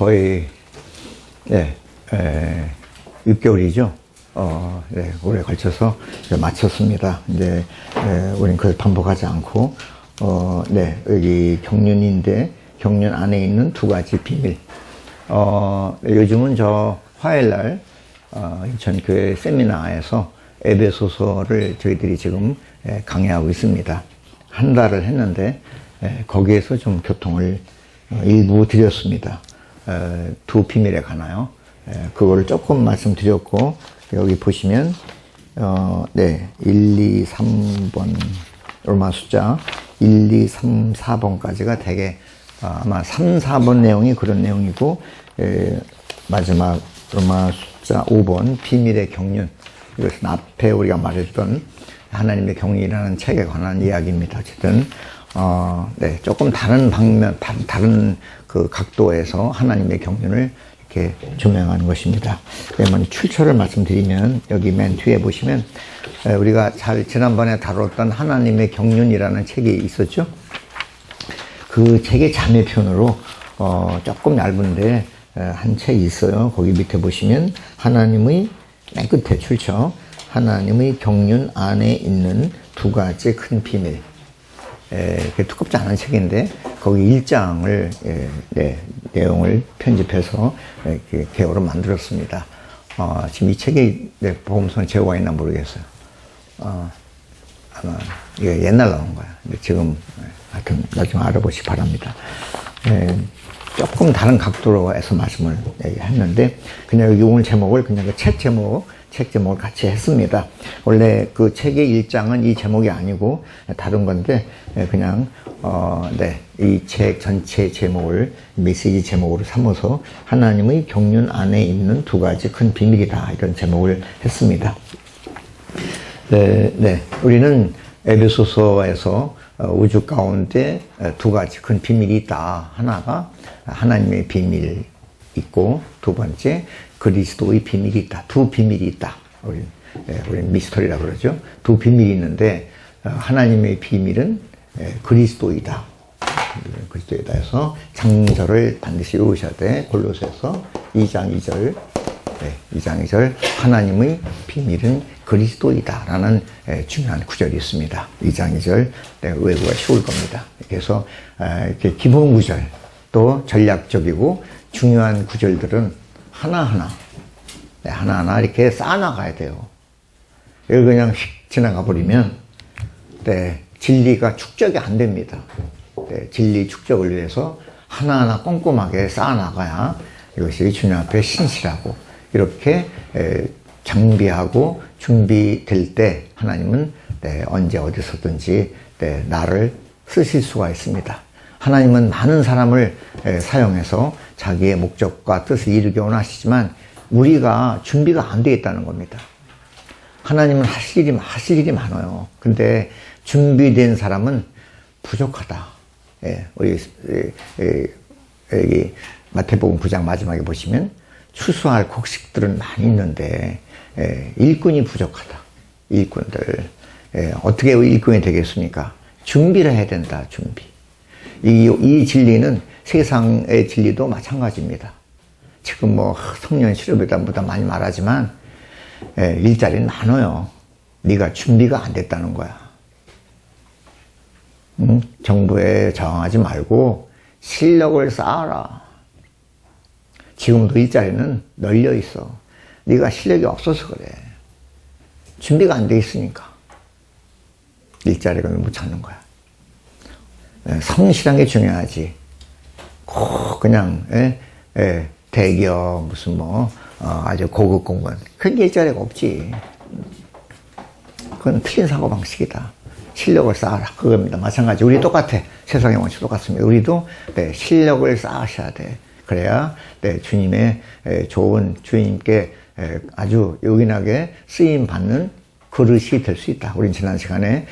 거의, 네, 6개월이죠. 네, 오래 걸쳐서 마쳤습니다. 이제, 우린 그걸 반복하지 않고, 네, 여기 경륜인데, 경륜 안에 있는 두 가지 비밀. 요즘은 저 화요일날, 인천교회 세미나에서 에베소서를 저희들이 지금 강의하고 있습니다. 한 달을 했는데, 거기에서 좀 교통을 일부 드렸습니다. 두 비밀에 관하여. 그거를 조금 말씀드렸고, 여기 보시면, 네, 1, 2, 3번, 로마 숫자 1, 2, 3, 4번까지가 되게, 아마 3, 4번 내용이 그런 내용이고, 마지막 로마 숫자 5번, 비밀의 경륜. 이것은 앞에 우리가 말했던 하나님의 경륜이라는 책에 관한 이야기입니다. 어쨌든, 네, 조금 다른 방면, 다른 그 각도에서 하나님의 경륜을 이렇게 조명하는 것입니다. 그러면 출처를 말씀드리면, 여기 맨 뒤에 보시면, 우리가 지난번에 다뤘던 하나님의 경륜이라는 책이 있었죠? 그 책의 자매편으로, 조금 얇은데, 한 책이 있어요. 거기 밑에 보시면, 하나님의, 맨 끝에 출처, 하나님의 경륜 안에 있는 두 가지 큰 비밀. 두껍지 않은 책인데 거기 1장을 네, 내용을 편집해서 이렇게 개요로 만들었습니다. 지금 이 책이 네, 보험선 제호가 있나 모르겠어요. 아마 이게 옛날 나온 거야. 근데 지금 하여튼 나중에 알아보시기 바랍니다. 조금 다른 각도로 해서 말씀을 했는데 그냥 여기 오늘 제목을 그냥 그 책 제목을 같이 했습니다. 원래 그 책의 1장은 이 제목이 아니고 다른 건데 그냥 네, 이 책 전체 제목을 메시지 제목으로 삼아서 하나님의 경륜 안에 있는 두 가지 큰 비밀이다 이런 제목을 했습니다. 네, 우리는 에베소서에서 우주 가운데 두 가지 큰 비밀이 있다. 하나가 하나님의 비밀이 있고 두 번째 그리스도의 비밀이 있다. 두 비밀이 있다. 우리 미스터리라고 그러죠. 두 비밀이 있는데 하나님의 비밀은 그리스도이다. 그리스도이다 해서 장절을 반드시 외우셔야 돼. 골로새서 2장 2절 2장 2절 하나님의 비밀은 그리스도이다 라는 중요한 구절이 있습니다. 2장 2절 외우기가 쉬울 겁니다. 그래서 이렇게 기본 구절 또 전략적이고 중요한 구절들은 하나하나 이렇게 쌓아나가야 돼요. 여기 그냥 휙 지나가 버리면 진리가 축적이 안 됩니다. 진리 축적을 위해서 하나하나 꼼꼼하게 쌓아나가야 이것이 주님 앞에 신실하고 이렇게 장비하고 준비될 때 하나님은 언제 어디서든지 나를 쓰실 수가 있습니다. 하나님은 많은 사람을 사용해서 자기의 목적과 뜻을 이루게 원하시지만 우리가 준비가 안 되어 있다는 겁니다. 하나님은 하실 일이 많아요. 근데 준비된 사람은 부족하다. 우리 여기 마태복음 9장 마지막에 보시면 추수할 곡식들은 많이 있는데 일꾼이 부족하다. 일꾼들 어떻게 일꾼이 되겠습니까? 준비를 해야 된다. 준비. 이 진리는 세상의 진리도 마찬가지입니다. 지금 뭐 청년 실업이다 많이 말하지만 일자리는 많아요. 네가 준비가 안 됐다는 거야. 정부에 저항하지 말고 실력을 쌓아라. 지금도 일자리는 널려 있어. 네가 실력이 없어서 그래. 준비가 안 돼 있으니까 일자리를 못 찾는 거야. 성실한 게 중요하지. 꼭 그냥 대기업 무슨 아주 고급 공무원 그런 게 일자리가 없지. 그건 틀린 사고방식이다. 실력을 쌓아라 그겁니다. 마찬가지 우리 똑같아. 세상의 원칙 똑같습니다. 우리도 실력을 쌓으셔야 돼. 그래야 주님의 좋은 주님께 아주 요긴하게 쓰임 받는 그릇이 될 수 있다. 우린 지난 시간에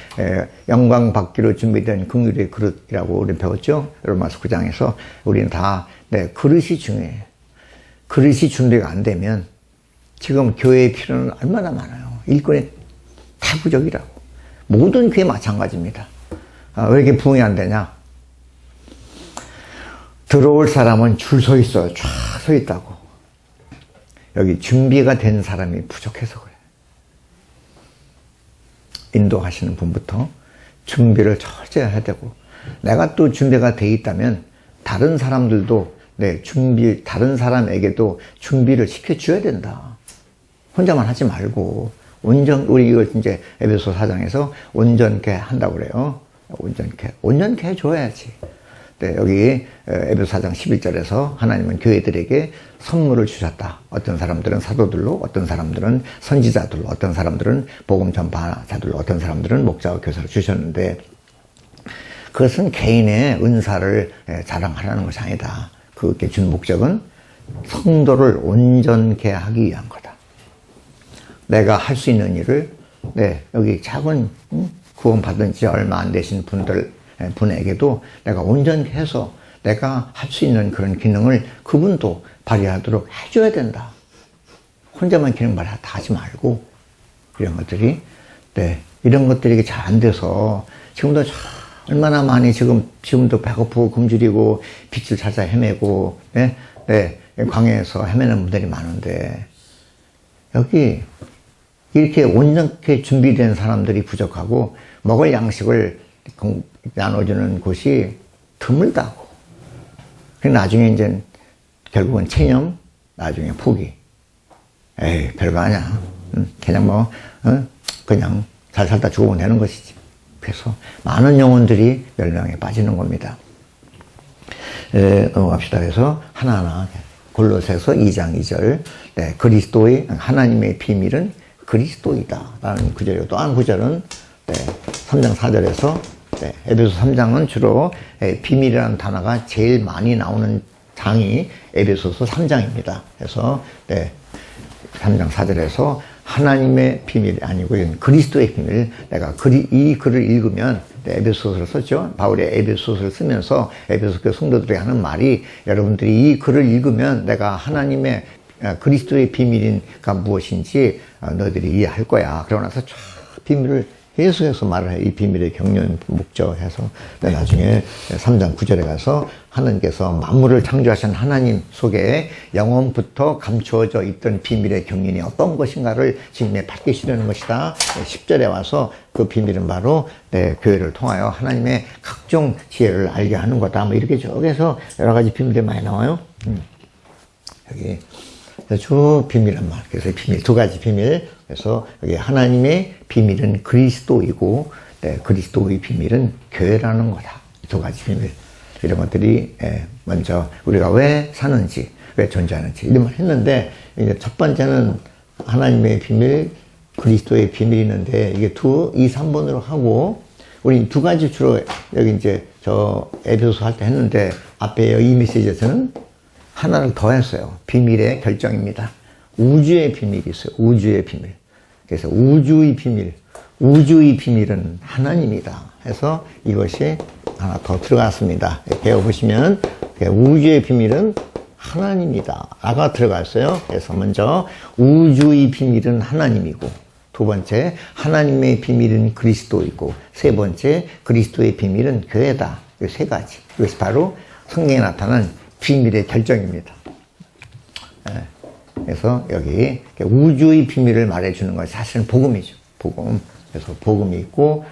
영광 받기로 준비된 긍휼의 그릇이라고 우리 배웠죠. 로마서 9장에서 우리는 다 그릇이 중요해. 그릇이 준비가 안 되면 지금 교회의 필요는 얼마나 많아요. 일꾼이 다 부족이라고. 모든 교회 마찬가지입니다. 왜 이렇게 부흥이 안 되냐? 들어올 사람은 줄 서 있어요. 쫙 서 있다고. 여기 준비가 된 사람이 부족해서 그래. 인도하시는 분부터 준비를 철저히 해야 되고, 내가 또 준비가 돼 있다면 다른 사람들도 다른 사람에게도 준비를 시켜줘야 된다. 혼자만 하지 말고, 우리 이거 이제 에베소 4장에서 온전케 한다고 그래요. 온전케 해줘야지. 네, 여기 에베소 4장 11절에서 하나님은 교회들에게 선물을 주셨다. 어떤 사람들은 사도들로, 어떤 사람들은 선지자들로, 어떤 사람들은 복음 전파자들로, 어떤 사람들은 목자와 교사로 주셨는데, 그것은 개인의 은사를 자랑하라는 것이 아니다. 그렇게 준 목적은 성도를 온전케 하기 위한 거다. 내가 할 수 있는 일을, 여기 작은 구원받은 지 얼마 안 되신 분에게도 내가 온전히 해서 내가 할 수 있는 그런 기능을 그분도 발휘하도록 해줘야 된다. 혼자만 기능 발휘 다 하지 말고, 이런 것들이 잘 안 돼서 지금도 얼마나 많이 지금도 배고프고 굶주리고 빛을 찾아 헤매고, 광야에서 헤매는 분들이 많은데, 여기 이렇게 온전하게 준비된 사람들이 부족하고 먹을 양식을 나눠주는 곳이 드물다고. 나중에 이제 결국은 체념, 나중에 포기. 에이, 별거 아니야. 그냥 그냥 잘 살다 죽으면 되는 것이지. 그래서 많은 영혼들이 멸망에 빠지는 겁니다. 넘어갑시다. 그래서 하나하나 골로새서 2장 2절, 그리스도의 하나님의 비밀은 그리스도이다 라는 구절이고, 또 한 구절은 3장 4절에서 에베소 3장은 주로 비밀이라는 단어가 제일 많이 나오는 장이 에베소서 3장입니다. 그래서 3장 4절에서 하나님의 비밀이 아니고 그리스도의 비밀, 내가 이 글을 읽으면, 에베소서를 썼죠. 바울이 에베소서를 쓰면서 에베소 교회 성도들이 하는 말이, 여러분들이 이 글을 읽으면 내가 하나님의 그리스도의 비밀인가 무엇인지 너희들이 이해할 거야. 그러고 나서 쫙 비밀을 계속해서 말을 해요. 이 비밀의 경륜 목적해서 나중에 3장 9절에 가서 하나님께서 만물을 창조하신 하나님 속에 영원부터 감추어져 있던 비밀의 경륜이 어떤 것인가를 지금에 밝히시려는 것이다. 10절에 와서 그 비밀은 바로 교회를 통하여 하나님의 각종 지혜를 알게 하는 거다. 뭐 이렇게 저기서 여러 가지 비밀들이 많이 나와요. 여기 쭉 비밀한 말. 그래서 비밀, 두 가지 비밀. 그래서 여기 하나님의 비밀은 그리스도이고, 그리스도의 비밀은 교회라는 거다. 두 가지 비밀. 이런 것들이 먼저 우리가 왜 사는지, 왜 존재하는지 이런 말 했는데, 이제 첫 번째는 하나님의 비밀, 그리스도의 비밀이 있는데, 이게 2, 3번으로 하고, 우리 두 가지 주로 여기 이제 저 에베소서 할 때 했는데, 앞에 이 메시지에서는 하나를 더 했어요. 비밀의 결정입니다. 우주의 비밀이 있어요. 우주의 비밀. 그래서 우주의 비밀은 하나님이다. 해서 이것이 하나 더 들어갔습니다. 배워보시면 우주의 비밀은 하나님이다. 아까 들어갔어요. 그래서 먼저 우주의 비밀은 하나님이고, 두 번째 하나님의 비밀은 그리스도이고, 세 번째 그리스도의 비밀은 교회다. 이 세 가지. 이것이 바로 성경에 나타난 비밀의 결정입니다. 그래서 여기 우주의 비밀을 말해주는 것이 사실은 복음이죠. 복음. 그래서 복음이 있고,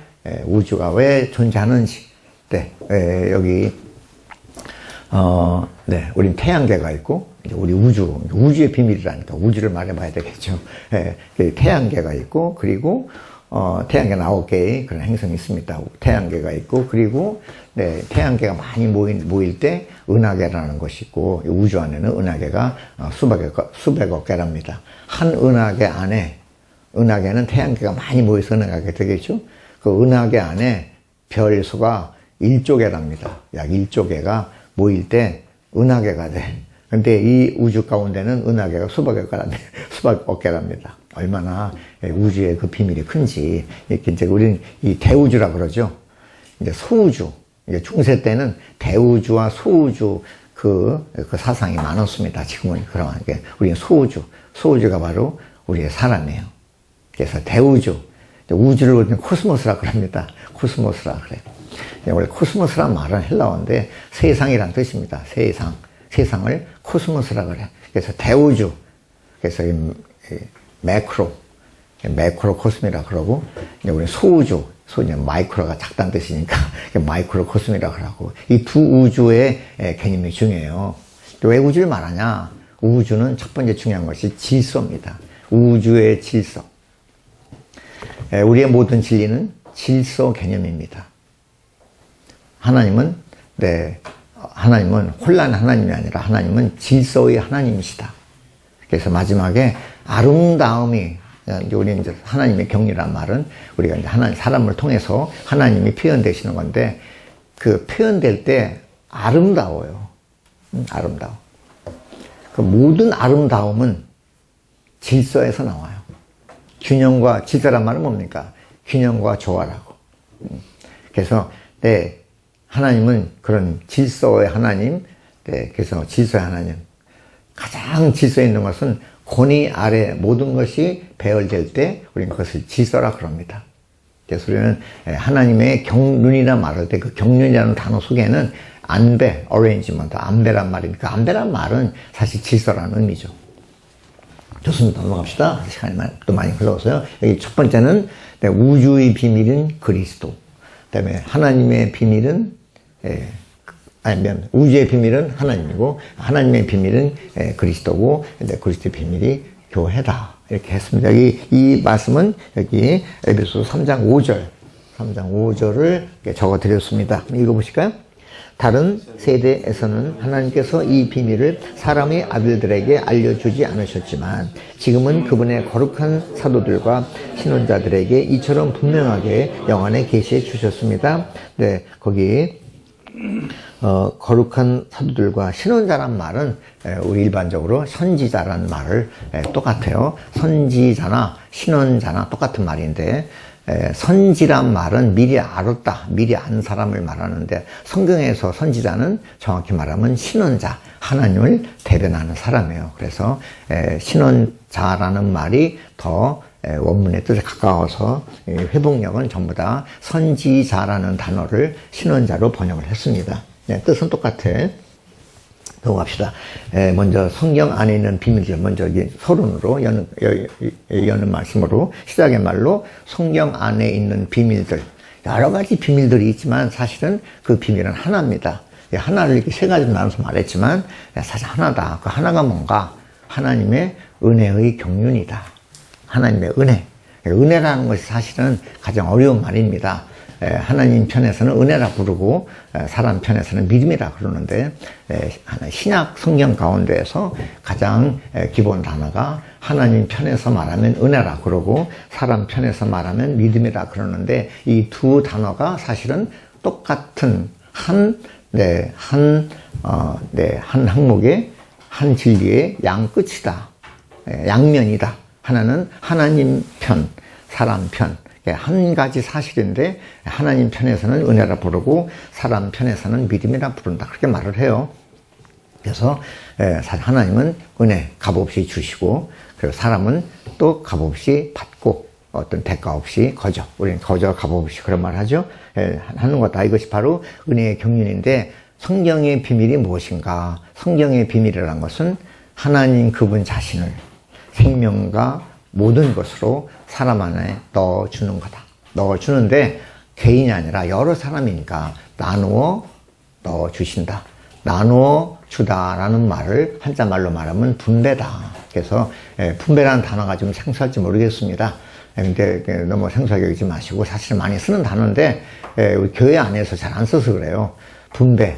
우주가 왜 존재하는지. 여기 우린 태양계가 있고, 이제 우리 우주의 비밀이라니까 우주를 말해봐야 되겠죠. 태양계가 있고, 그리고 태양계는 9개의 그런 행성이 있습니다. 태양계가 있고, 그리고 태양계가 많이 모일 때 은하계라는 것이 있고, 우주 안에는 은하계가 수백억 개랍니다. 한 은하계는 태양계가 많이 모여서 은하계가 되겠죠. 그 은하계 안에 별 수가 1조 개랍니다. 약 1조 개가 모일 때 은하계가 돼. 근데 이 우주 가운데는 은하계가 수백억 개랍니다. 얼마나 우주의 그 비밀이 큰지. 이렇게 이제 우리는 이 대우주라 그러죠. 이제 소우주. 이제 중세 때는 대우주와 소우주 그 사상이 많았습니다. 지금은 그러한 게 우리는 소우주가 바로 우리의 사람이에요. 그래서 대우주, 우주를 우리는 코스모스라 그럽니다. 코스모스라 그래요. 원래 코스모스란 말은 헬라어인데 세상이란 뜻입니다. 세상을 코스모스라 그래. 그래서 대우주, 그래서 이 매크로 코스미라 그러고, 이제 우리 소우주, 마이크로가 작다는 뜻이니까 마이크로 코스미라 그러고, 이 두 우주의 개념이 중요해요. 왜 우주를 말하냐? 우주는 첫 번째 중요한 것이 질서입니다. 우주의 질서. 우리의 모든 진리는 질서 개념입니다. 하나님은 혼란의 하나님이 아니라 하나님은 질서의 하나님이시다. 그래서 마지막에 아름다움이, 우리 이제 하나님의 경륜이란 말은 우리가 이제 사람을 통해서 하나님이 표현되시는 건데, 그 표현될 때 아름다워요. 아름다워. 그 모든 아름다움은 질서에서 나와요. 균형과, 질서란 말은 뭡니까? 균형과 조화라고. 그래서, 하나님은 그런 질서의 하나님, 그래서 질서의 하나님. 가장 질서에 있는 것은 권위 아래 모든 것이 배열될 때 우리는 그것을 질서라 그럽니다. 그래서 우리는 하나님의 경륜이라 말할 때 그 경륜이라는 단어 속에는 안배, 어레인지먼트, 안배란 말이니까 안배란 말은 사실 질서라는 의미죠. 좋습니다. 넘어갑시다. 시간이 또 많이 흘러서요. 여기 첫 번째는 우주의 비밀은 그리스도. 그 다음에 하나님의 비밀은 우주의 비밀은 하나님이고 하나님의 비밀은 그리스도고 그리스도의 비밀이 교회다. 이렇게 했습니다. 이 말씀은 여기 에베소서 3장 5절을 적어 드렸습니다. 읽어보실까요? 다른 세대에서는 하나님께서 이 비밀을 사람의 아들들에게 알려주지 않으셨지만 지금은 그분의 거룩한 사도들과 신원자들에게 이처럼 분명하게 영안에 계시해 주셨습니다. 거기 거룩한 사도들과 신원자란 말은 우리 일반적으로 선지자라는 말을 똑같아요. 선지자나 신원자나 똑같은 말인데 선지란 말은 미리 알았다, 미리 안 사람을 말하는데 성경에서 선지자는 정확히 말하면 신원자, 하나님을 대변하는 사람이에요. 그래서 신원자라는 말이 더 원문의 뜻에 가까워서 회복력은 전부 다 선지자라는 단어를 신원자로 번역을 했습니다. 뜻은 똑같아. 넘어갑시다. 먼저 성경 안에 있는 비밀들, 먼저 서론으로 여는 말씀으로 시작의 말로 성경 안에 있는 비밀들, 여러 가지 비밀들이 있지만 사실은 그 비밀은 하나입니다. 하나를 이렇게 세 가지로 나눠서 말했지만 사실 하나다. 그 하나가 뭔가? 하나님의 은혜의 경륜이다. 하나님의 은혜. 은혜라는 것이 사실은 가장 어려운 말입니다. 하나님 편에서는 은혜라 부르고 사람 편에서는 믿음이라 그러는데 신약 성경 가운데에서 가장 기본 단어가 하나님 편에서 말하면 은혜라 그러고 사람 편에서 말하면 믿음이라 그러는데 이 두 단어가 사실은 똑같은 한 항목의 한 진리의 양 끝이다. 양면이다. 하나는 하나님 편, 사람 편. 한 가지 사실인데 하나님 편에서는 은혜라 부르고 사람 편에서는 믿음이라 부른다. 그렇게 말을 해요. 그래서 하나님은 은혜 값없이 주시고 그리고 사람은 또 값없이 받고 어떤 대가 없이 거저. 우리는 거저 값없이 그런 말을 하죠. 하는 거다. 이것이 바로 은혜의 경륜인데 성경의 비밀이 무엇인가? 성경의 비밀이라는 것은 하나님 그분 자신을 생명과 모든 것으로 사람 안에 넣어주는 거다. 넣어주는데 개인이 아니라 여러 사람이니까 나누어 넣어주신다. 나누어 주다라는 말을 한자말로 말하면 분배다. 그래서 분배라는 단어가 좀 생소할지 모르겠습니다. 근데 너무 생소하게 여기지 마시고 사실 많이 쓰는 단어인데 우리 교회 안에서 잘 안 써서 그래요. 분배.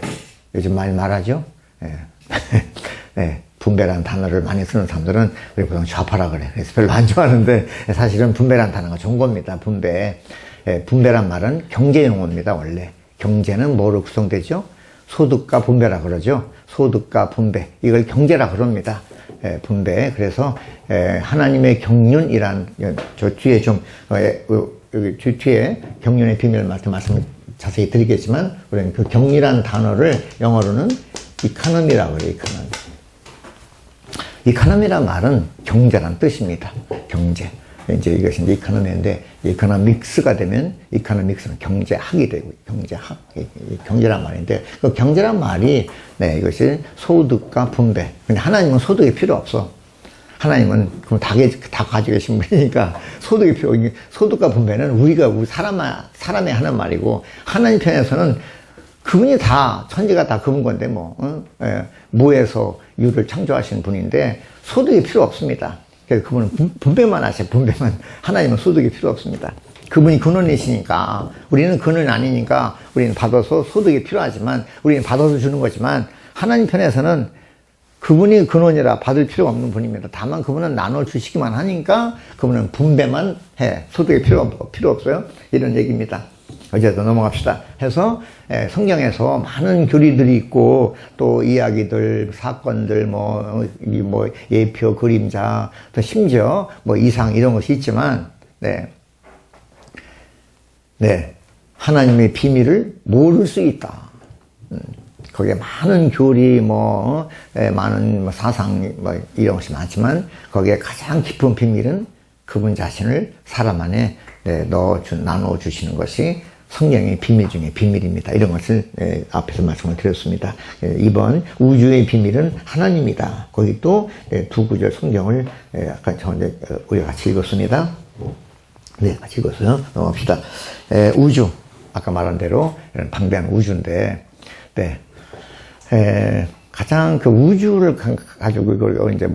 요즘 많이 말하죠. 분배라는 단어를 많이 쓰는 사람들은 우리 보통 좌파라 그래. 그래서 별로 안 좋아하는데 사실은 분배라는 단어가 좋은 겁니다. 분배. 분배란 말은 경제 용어입니다. 원래. 경제는 뭐로 구성되죠? 소득과 분배라 그러죠. 소득과 분배. 이걸 경제라 그럽니다. 분배. 그래서 하나님의 경륜이란 저 뒤에 좀 여기 뒤에 경륜의 비밀 말씀을 자세히 드리겠지만 우리는 그 경륜이라는 단어를 영어로는 이카노미라고 그래요. 이카노미. 이카노미란 말은 경제란 뜻입니다. 경제. 이제 이것이 이제 이코노미인데, 이코노믹스가 되면 이코노믹스는 경제학이 되고, 경제학, 경제란 말인데, 그 경제란 말이, 네, 이것이 소득과 분배. 근데 하나님은 소득이 필요 없어. 하나님은 그럼 다 가지고 계신 분이니까 소득이 필요, 소득과 분배는 우리가 사람이 하는 말이고, 하나님 편에서는 그분이 다, 천지가 다 그분 건데, 무에서 유를 창조하신 분인데, 소득이 필요 없습니다. 그래서 그분은 분배만 하세요, 분배만. 하나님은 소득이 필요 없습니다. 그분이 근원이시니까, 우리는 근원이 아니니까, 우리는 받아서 소득이 필요하지만, 우리는 받아서 주는 거지만, 하나님 편에서는 그분이 근원이라 받을 필요가 없는 분입니다. 다만 그분은 나눠주시기만 하니까, 그분은 분배만 해. 소득이 필요 없어요. 이런 얘기입니다. 어제도 넘어갑시다. 해서 성경에서 많은 교리들이 있고 또 이야기들, 사건들, 예표, 그림자, 또 심지어 이상 이런 것이 있지만, 네, 하나님의 비밀을 모를 수 있다. 거기에 많은 교리, 많은 사상, 이런 것이 많지만 거기에 가장 깊은 비밀은 그분 자신을 사람 안에 나눠 주시는 것이 성경의 비밀 중에 비밀입니다. 이런 것을 앞에서 말씀을 드렸습니다. 이번 우주의 비밀은 하나님이다. 거기 또 두 구절 성경을 아까 우리가 같이 읽었습니다. 네, 같이 읽었어요. 넘어갑시다. 우주, 아까 말한 대로 방대한 우주인데, 네, 가장 그 우주를 가지고 이걸 이제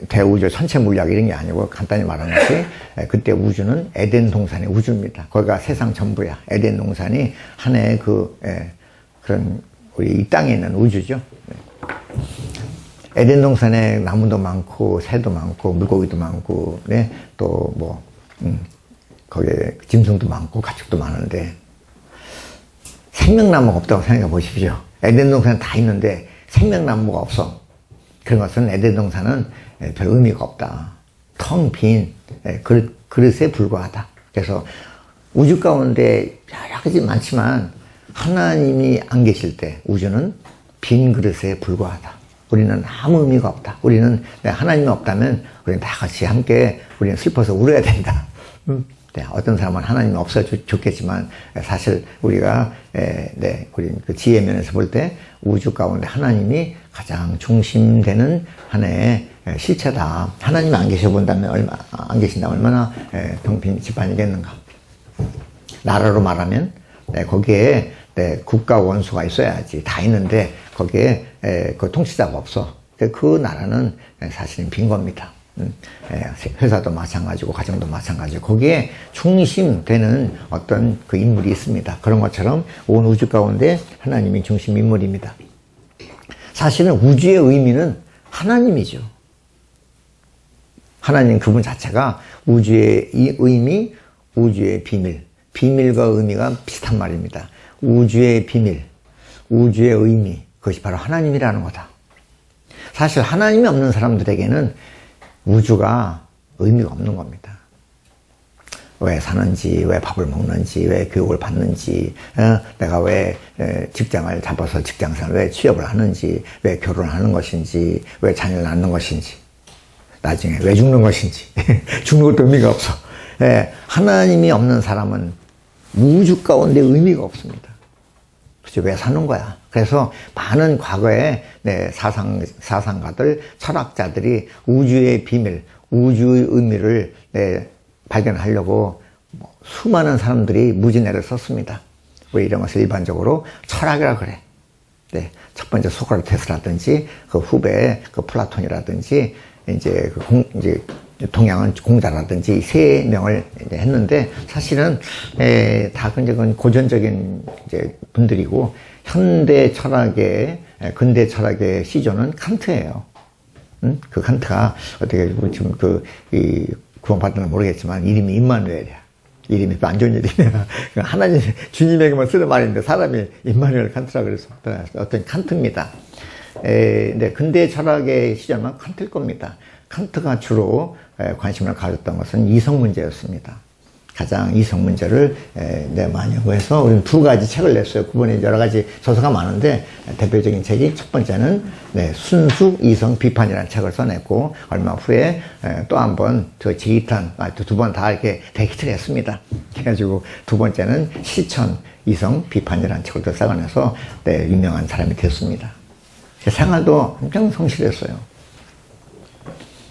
대우주 전체 물리학 이런 게 아니고 간단히 말하는 것이 그때 우주는 에덴 동산의 우주입니다. 거기가 세상 전부야. 에덴 동산이 하나의 그런 우리 이 땅에 있는 우주죠. 에덴 동산에 나무도 많고 새도 많고 물고기도 많고, 네, 또 거기에 짐승도 많고 가축도 많은데 생명나무가 없다고 생각해 보십시오. 에덴 동산은 다 있는데 생명나무가 없어. 그런 것은 에덴 동산은 별 의미가 없다. 텅 빈 그릇에 불과하다. 그래서 우주 가운데 여러 가지 많지만 하나님이 안 계실 때 우주는 빈 그릇에 불과하다. 우리는 아무 의미가 없다. 우리는 하나님이 없다면 우리는 다 같이 함께 우리는 슬퍼서 울어야 된다. 네, 어떤 사람은 하나님이 없어 좋겠지만 사실 우리가 우리 그 지혜 면에서 볼 때 우주 가운데 하나님이 가장 중심되는 하나의 실체다. 하나님이 안 계셔 본다면 안 계신다면 얼마나 병빈 집안이겠는가. 나라로 말하면 거기에 국가 원수가 있어야지. 다 있는데 거기에 그 통치자가 없어. 그 나라는 사실은 빈 겁니다. 회사도 마찬가지고 가정도 마찬가지고 거기에 중심되는 어떤 그 인물이 있습니다. 그런 것처럼 온 우주 가운데 하나님이 중심 인물입니다. 사실은 우주의 의미는 하나님이죠. 하나님 그분 자체가 우주의 이 의미, 우주의 비밀, 비밀과 의미가 비슷한 말입니다. 우주의 비밀, 우주의 의미, 그것이 바로 하나님이라는 거다. 사실 하나님이 없는 사람들에게는 우주가 의미가 없는 겁니다. 왜 사는지, 왜 밥을 먹는지, 왜 교육을 받는지, 내가 왜 직장을 잡아서 직장생활, 왜 취업을 하는지, 왜 결혼하는 것인지, 왜 자녀를 낳는 것인지, 나중에 왜 죽는 것인지, 죽는 것도 의미가 없어. 하나님이 없는 사람은 우주 가운데 의미가 없습니다. 그치, 왜 사는 거야? 그래서 많은 과거에 사상가들, 철학자들이 우주의 비밀, 우주의 의미를 발견하려고 수많은 사람들이 무진애를 썼습니다. 왜 이런 것을 일반적으로 철학이라 그래. 첫 번째 소크라테스라든지 그 후배 그 플라톤이라든지 이제 동양은 공자라든지 세 명을 했는데 사실은 다 그건 고전적인 이제 분들이고 현대 철학의 근대 철학의 시조는 칸트예요. 그 칸트가 어떻게 지금 구원받았나 모르겠지만 이름이 임마누엘이야. 이름이 안 좋은 이름이야. 하나님 주님에게만 쓰는 말인데 사람이 임마누엘 칸트라 그래서 어떤 칸트입니다. 근데 근대 철학의 시조는 칸트일 겁니다. 칸트가 주로 관심을 가졌던 것은 이성 문제였습니다. 가장 이성 문제를 많이 연구해서 우리는 두 가지 책을 냈어요. 그분이 여러 가지 저서가 많은데 대표적인 책이 첫 번째는 순수 이성 비판이라는 책을 써냈고 얼마 후에 또 한 번 저 제2탄 두 번 다 이렇게 대히트를 했습니다. 그래가지고 두 번째는 실천 이성 비판이라는 책을 또 써내서 유명한 사람이 됐습니다. 생활도 엄청 성실했어요.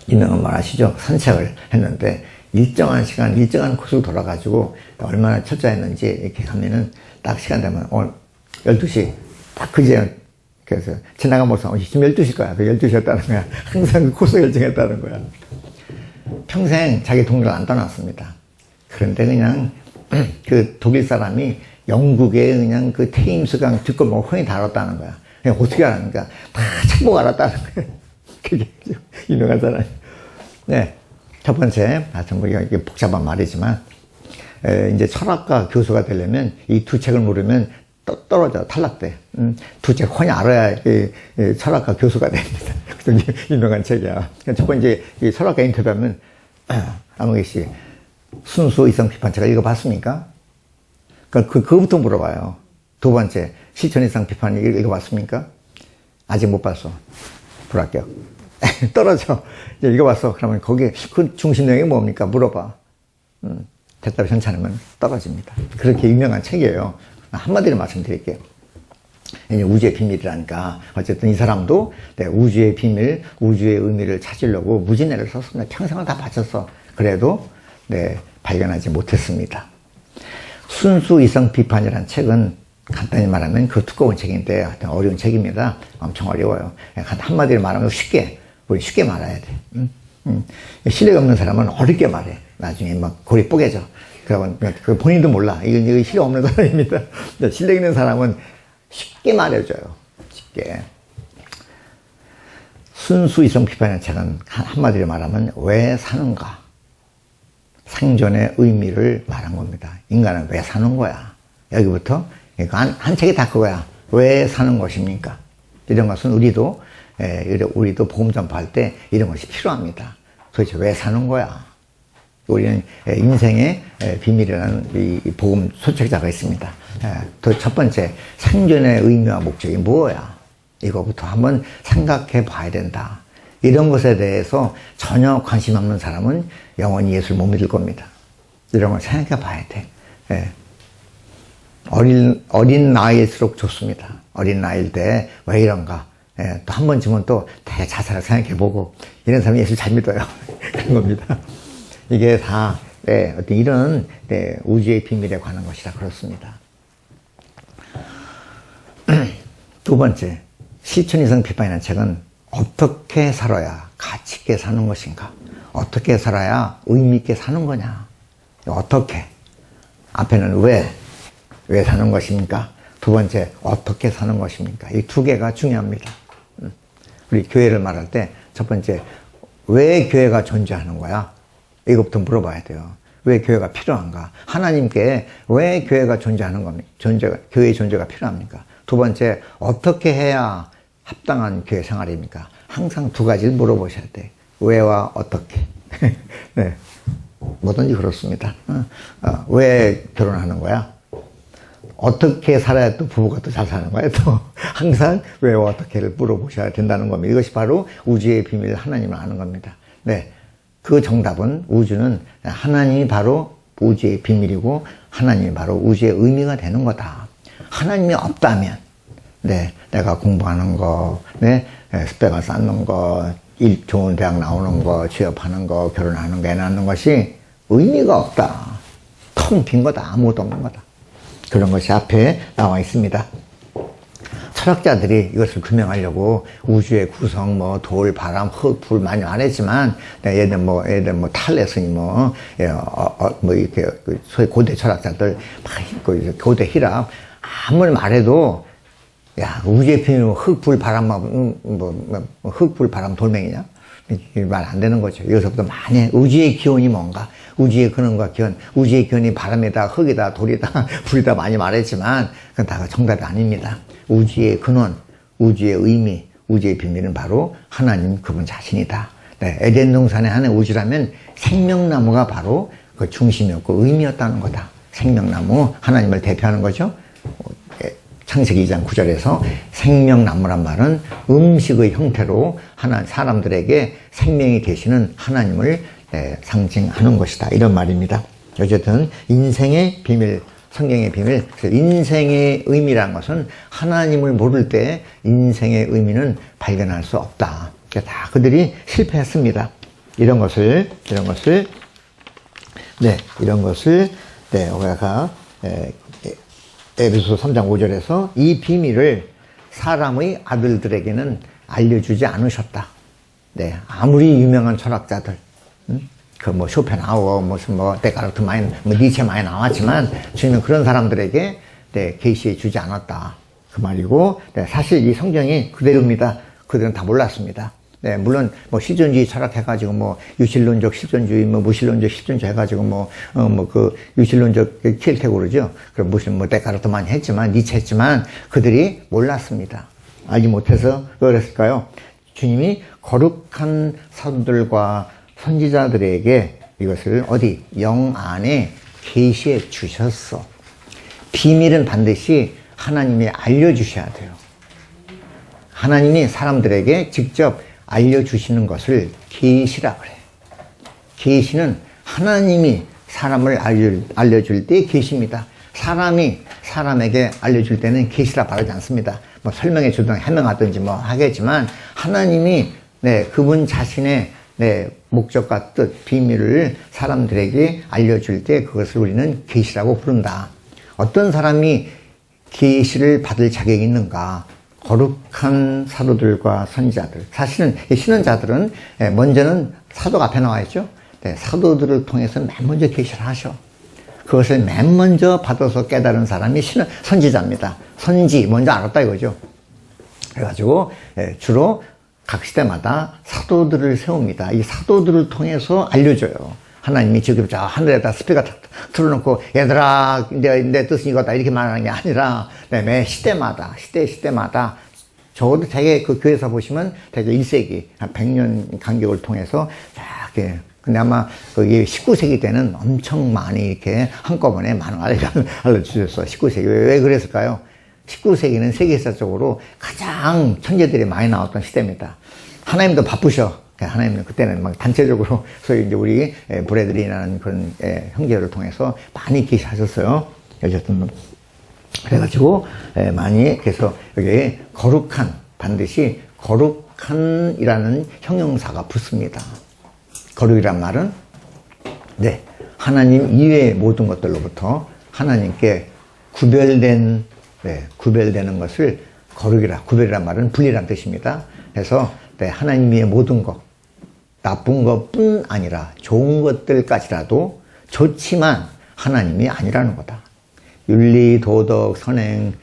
유명한 말 아시죠? 산책을 했는데 일정한 시간, 일정한 코스로 돌아가지고 얼마나 철저했는지 이렇게 하면은 딱 시간 되면 오늘 12시 딱 그제 그래서 지나가면서 지금 12시일 거야. 그 12시였다는 거야. 항상 그 코스 결정했다는 거야. 평생 자기 동료를 안 떠났습니다. 그런데 그냥 그 독일 사람이 영국에 그냥 그 테임스강 뒷골목 혼이 달았다는 거야. 그냥 어떻게 알았는가? 다 책 보고 알았다는 거야. 그게 유명한 사람이. 네. 첫 번째, 하여튼 이게 복잡한 말이지만, 이제 철학과 교수가 되려면 이 두 책을 모르면 떨어져, 탈락돼. 두 책 혼이 알아야 철학과 교수가 됩니다. 그래서 유명한 책이야. 첫 번째, 이 철학과 인터뷰하면, 안홍기 씨, 순수 이성 비판책을 읽어봤습니까? 그거부터 물어봐요. 두 번째, 실천 이성 비판 읽어봤습니까? 아직 못 봤어. 불합격. 떨어져. 이제 읽어봤어. 그러면 거기에 그 중심 내용이 뭡니까? 물어봐. 대답이 괜찮으면 떨어집니다. 그렇게 유명한 책이에요. 한마디로 말씀드릴게요. 이제 우주의 비밀이라니까. 어쨌든 이 사람도 우주의 비밀, 우주의 의미를 찾으려고 무진애를 썼습니다. 평생을 다 바쳤어. 그래도 발견하지 못했습니다. 순수 이성 비판이라는 책은 간단히 말하면 그 두꺼운 책인데 어려운 책입니다. 엄청 어려워요. 한마디로 말하면 우리 쉽게 말해야 돼. 실력 없는 사람은 어렵게 말해. 나중에 막 골이 뽀개져. 그러면 본인도 몰라. 이거 실력 없는 사람입니다. 실력 있는 사람은 쉽게 말해줘요. 쉽게. 순수 이성 비판이라는 책은 한마디로 말하면 왜 사는가? 생존의 의미를 말한 겁니다. 인간은 왜 사는 거야? 여기부터 한 책이 다 그거야. 왜 사는 것입니까? 이런 것은 우리도 복음 전파할 때 이런 것이 필요합니다. 도대체 왜 사는 거야? 우리는 인생의 비밀이라는 이 복음 소책자가 있습니다. 첫 번째, 생존의 의미와 목적이 뭐야? 이거부터 한번 생각해 봐야 된다. 이런 것에 대해서 전혀 관심 없는 사람은 영원히 예수를 못 믿을 겁니다. 이런 걸 생각해 봐야 돼. 어린 나이일수록 좋습니다. 어린 나이일 때 왜 이런가? 또 한 번쯤은 또 자세하게 생각해보고 이런 사람이 예수 잘 믿어요. 그런 겁니다. 이게 다 어떤 이런 우주의 비밀에 관한 것이라 그렇습니다. 두 번째, 실천 이성 비판이라는 책은 어떻게 살아야 가치 있게 사는 것인가? 어떻게 살아야 의미 있게 사는 거냐? 어떻게? 앞에는 왜 사는 것입니까? 두 번째, 어떻게 사는 것입니까? 이 두 개가 중요합니다. 우리 교회를 말할 때 첫 번째, 왜 교회가 존재하는 거야? 이것부터 물어봐야 돼요. 왜 교회가 필요한가? 하나님께 왜 교회가 존재하는 겁니까? 교회의 존재가 필요합니까? 두 번째, 어떻게 해야 합당한 교회 생활입니까? 항상 두 가지를 물어보셔야 돼. 왜와 어떻게. 네. 뭐든지 그렇습니다. 왜 결혼하는 거야? 어떻게 살아야 또 부부가 또 잘 사는 거야? 또 항상 왜와 어떻게를 물어보셔야 된다는 겁니다. 이것이 바로 우주의 비밀, 하나님을 아는 겁니다. 네. 그 정답은 우주는 하나님이 바로 우주의 비밀이고 하나님이 바로 우주의 의미가 되는 거다. 하나님이 없다면 내가 공부하는 거, 스펙을 쌓는 거, 좋은 대학 나오는 거, 취업하는 거, 결혼하는 거, 애 낳는 것이 의미가 없다. 텅 빈 거다. 아무것도 없는 거다. 그런 것이 앞에 나와 있습니다. 철학자들이 이것을 규명하려고 우주의 구성, 돌, 바람, 흙, 불 많이 말했지만, 얘들 탈레스니 이렇게, 소위 고대 철학자들, 고대 히랍, 아무리 말해도, 야, 우주의 비밀은 흙, 불, 바람, 흙, 불, 바람, 돌멩이냐? 말 안 되는 거죠. 여기서부터 많이, 우주의 기원이 뭔가? 우주의 근원과 기원, 우주의 기원이 바람이다, 흙이다, 돌이다, 불이다 많이 말했지만, 그건 다 정답이 아닙니다. 우주의 근원, 우주의 의미, 우주의 비밀은 바로 하나님 그분 자신이다. 에덴 동산의 하나의 우주라면 생명나무가 바로 그 중심이었고 의미였다는 거다. 생명나무, 하나님을 대표하는 거죠. 창세기 2장 9절에서 생명나무란 말은 음식의 형태로 사람들에게 생명이 되시는 하나님을 상징하는 것이다. 이런 말입니다. 어쨌든 인생의 비밀, 성경의 비밀, 인생의 의미라는 것은 하나님을 모를 때 인생의 의미는 발견할 수 없다. 다 그들이 실패했습니다. 이런 것을 우리가 에베소서 3장 5절에서 이 비밀을 사람의 아들들에게는 알려주지 않으셨다. 네, 아무리 유명한 철학자들, 그 쇼펜하우어, 데카르트 니체 많이 나왔지만 주님은 그런 사람들에게 계시해 주지 않았다. 그 말이고, 사실 이 성경이 그대로입니다. 그들은 다 몰랐습니다. 네, 물론, 실존주의 철학해가지고, 유실론적 실존주의, 무실론적 실존주의 해가지고, 유실론적 킬테고 그러죠. 그럼 데카르트 많이 했지만, 니체 했지만, 그들이 몰랐습니다. 알지 못해서, 왜 그랬을까요? 주님이 거룩한 사도들과 선지자들에게 이것을 영 안에 계시해 주셨어. 비밀은 반드시 하나님이 알려주셔야 돼요. 하나님이 사람들에게 직접 알려주시는 것을 계시라 그래. 계시는 하나님이 사람을 알려줄 때 계시입니다. 사람이 사람에게 알려줄 때는 계시라 말하지 않습니다. 설명해 주든 해명하든지 하겠지만 하나님이 그분 자신의 목적과 뜻, 비밀을 사람들에게 알려줄 때 그것을 우리는 계시라고 부른다. 어떤 사람이 계시를 받을 자격이 있는가? 거룩한 사도들과 선지자들. 사실은 신원자들은 먼저는 사도가 앞에 나와 있죠. 사도들을 통해서 맨 먼저 계시를 하셔. 그것을 맨 먼저 받아서 깨달은 사람이 선지자입니다. 선지 먼저 알았다 이거죠. 그래가지고 주로 각 시대마다 사도들을 세웁니다. 이 사도들을 통해서 알려줘요. 하나님이 지금 저 하늘에다 스피커 틀어놓고 얘들아 내 뜻은 이거다 이렇게 말하는 게 아니라 매 시대마다 적어도 되게 그 교회에서 보시면 되게 1세기 한 100년 간격을 통해서 이렇게 근데 아마 그 19세기 때는 엄청 많이 이렇게 한꺼번에 많은 알려주셨어. 19세기 왜 그랬을까요? 19세기는 세계사적으로 가장 천재들이 많이 나왔던 시대입니다. 하나님도 바쁘셔. 하나님은 그때는 막 단체적으로 소위 이제 우리 브래들이라는 그런 형제를 통해서 많이 계시하셨어요. 어쨌든 그래가지고 많이 그래서 여기 거룩한 반드시 거룩한이라는 형용사가 붙습니다. 거룩이란 말은 하나님 이외의 모든 것들로부터 하나님께 구별되는 것을 구별이란 말은 분리란 뜻입니다. 그래서 하나님 위의 모든 것, 나쁜 것뿐 아니라 좋은 것들까지라도 좋지만 하나님이 아니라는 거다. 윤리, 도덕, 선행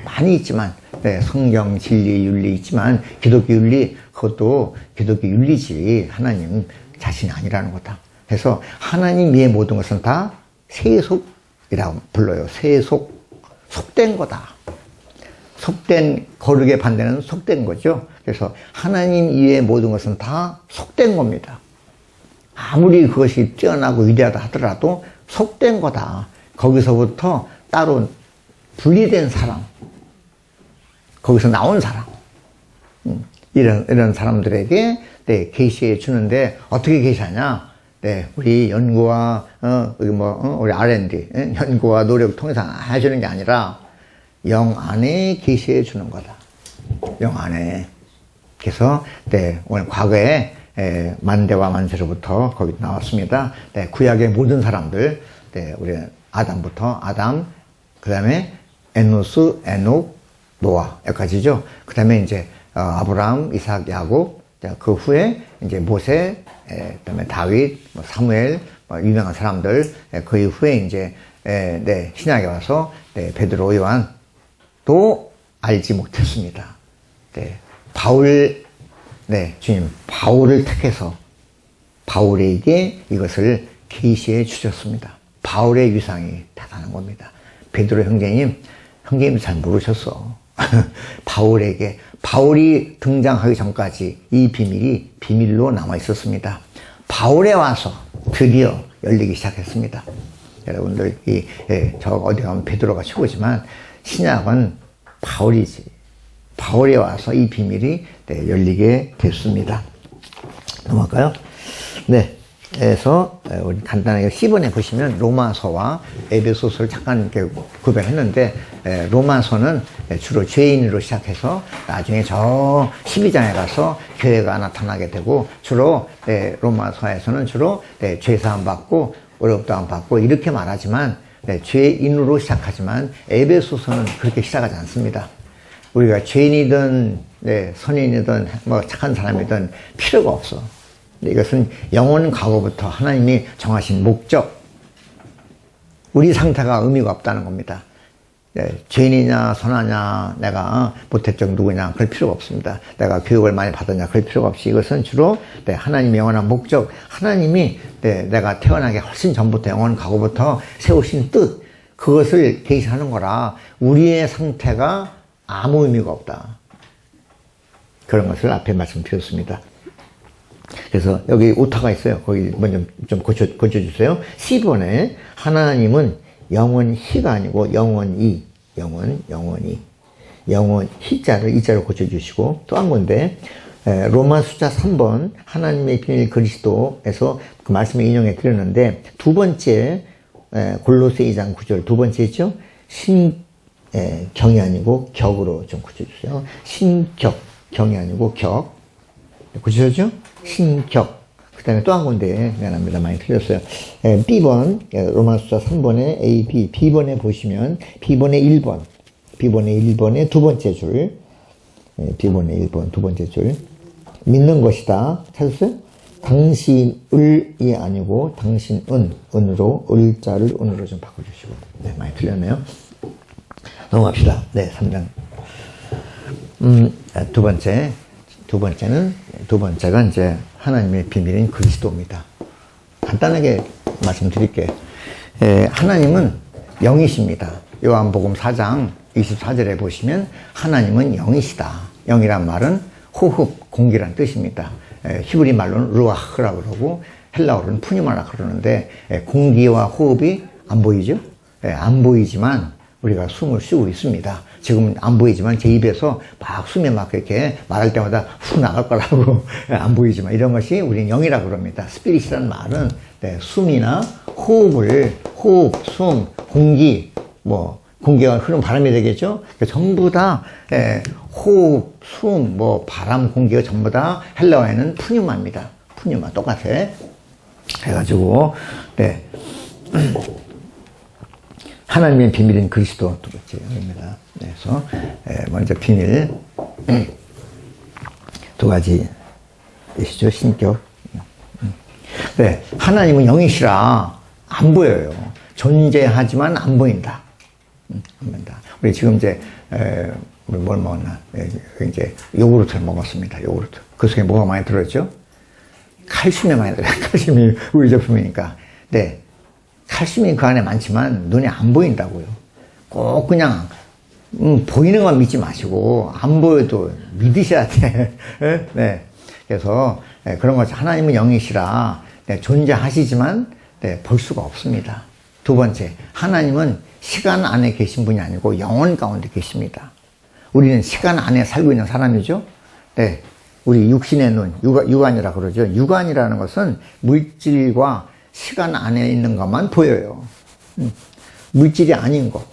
많이 있지만 성경, 진리, 윤리 있지만 기독교 윤리 그것도 기독교 윤리지 하나님 자신이 아니라는 거다. 그래서 하나님 위의 모든 것은 다 세속이라고 불러요. 속된 거다. 속된 거룩의 반대는 속된 거죠. 그래서 하나님 이외의 모든 것은 다 속된 겁니다. 아무리 그것이 뛰어나고 위대하다 하더라도 속된 거다. 거기서부터 따로 분리된 사람, 거기서 나온 사람, 이런 사람들에게 계시해 주는데 어떻게 계시하냐? 우리 연구와 우리 R&D 연구와 노력 통해서 해주는 게 아니라 영 안에 계시해 주는 거다. 영 안에. 그래서 오늘 과거에 만대와 만세로부터 거기 나왔습니다. 구약의 모든 사람들, 우리 아담부터 아담, 그 다음에 에노스, 에녹, 노아 여기까지죠. 그 다음에 이제 아브라함, 이삭, 야곱, 그 후에 이제 모세, 그 다음에 다윗, 사무엘, 유명한 사람들, 그 이후에 이제 신약에 와서 베드로, 요한도 알지 못했습니다. 바울, 주님 바울을 택해서 바울에게 이것을 계시해 주셨습니다. 바울의 위상이 대단한 겁니다. 베드로 형제님도 잘 모르셨어. 바울에게, 바울이 등장하기 전까지 이 비밀이 비밀로 남아 있었습니다. 바울에 와서 드디어 열리기 시작했습니다. 여러분들, 저 어디 가면 베드로가 최고지만, 신약은 바울이지. 바울이 와서 이 비밀이 열리게 됐습니다. 넘어갈까요? 네. 그래서 우리 간단하게 10번에 보시면 로마서와 에베소서를 잠깐 이렇게 구별했는데, 로마서는 주로 죄인으로 시작해서 나중에 저 12장에 가서 교회가 나타나게 되고, 주로 로마서에서는 주로 죄사함 받고 어렵다함 받고 이렇게 말하지만, 죄인으로 시작하지만 에베소서는 그렇게 시작하지 않습니다. 우리가 죄인이든 선인이든 뭐 착한 사람이든 필요가 없어. 이것은 영원 과거부터 하나님이 정하신 목적, 우리 상태가 의미가 없다는 겁니다. 죄인이냐 선하냐, 내가 모태적 누구냐, 그럴 필요가 없습니다. 내가 교육을 많이 받았냐, 그럴 필요가 없이, 이것은 주로 하나님의 영원한 목적, 하나님이 내가 태어나기 훨씬 전부터 영원 과거부터 세우신 뜻, 그것을 계시하는 거라 우리의 상태가 아무 의미가 없다. 그런 것을 앞에 말씀드렸습니다. 그래서 여기 오타가 있어요. 거기 먼저 좀 고쳐주세요. 10번에 하나님은 영원히가 아니고 영원히, 영원히자를 이자로 고쳐주시고, 또 한 건데, 로마 숫자 3번 하나님의 비밀 그리스도에서 그 말씀을 인용해 드렸는데, 두 번째 골로새 2장 9절 두 번째 있죠? 신경이 아니고 격으로 좀 고쳐주세요. 신격, 경이 아니고 격. 고치셨죠? 신격. 그 다음에 또 한 군데, 미안합니다. 많이 틀렸어요. B번, 로마 숫자 3번에 A, B, B번에 보시면, B번에 1번, B번에 1번의 두 번째 줄, B번에 1번 두 번째 줄, 믿는 것이다. 찾았어요? 당신을이 아니고, 당신은, 은으로, 을자를 은으로 좀 바꿔주시고. 네, 많이 틀렸네요. 넘어갑시다. 네, 3장. 두 번째가 이제 하나님의 비밀인 그리스도입니다. 간단하게 말씀드릴게요. 하나님은 영이십니다. 요한복음 4장 24절에 보시면 하나님은 영이시다. 영이란 말은 호흡, 공기란 뜻입니다. 히브리 말로는 루아흐라고 그러고 헬라어로는 푸니마라 그러는데, 공기와 호흡이 안 보이죠? 안 보이지만 우리가 숨을 쉬고 있습니다. 지금은 안 보이지만 제 입에서 막 숨이 막 이렇게 말할 때마다 훅 나갈 거라고 안 보이지만, 이런 것이 우리는 영이라고 그럽니다. 스피릿이라는 말은 숨이나 호흡, 숨, 공기, 공기가 흐르는 바람이 되겠죠? 전부 다 호흡, 숨, 바람, 공기가 전부 다 헬라어에는 푸뉴마입니다. 푸뉴마 똑같아. 해가지고 하나님의 비밀인 그리스도 두 번째입니다. 그래서 먼저 비밀 두 가지 이시죠. 신격. 하나님은 영이시라 안 보여요. 존재하지만 안 보인다. 안 보인다. 우리 지금 이제 우리 뭘 먹었나? 이제 요구르트를 먹었습니다. 요구르트. 그 속에 뭐가 많이 들어있죠? 칼슘이 많이 들어요. 칼슘이 우리 제품이니까. 네. 칼슘이 그 안에 많지만 눈에 안 보인다고요. 꼭 그냥 보이는 건 믿지 마시고 안 보여도 믿으셔야 돼. 네. 그래서 그런 거죠. 하나님은 영이시라 존재하시지만 볼 수가 없습니다. 두 번째, 하나님은 시간 안에 계신 분이 아니고 영혼 가운데 계십니다. 우리는 시간 안에 살고 있는 사람이죠. 네. 우리 육신의 눈, 육안이라 그러죠. 육안이라는 것은 물질과 시간 안에 있는 것만 보여요. 물질이 아닌 거,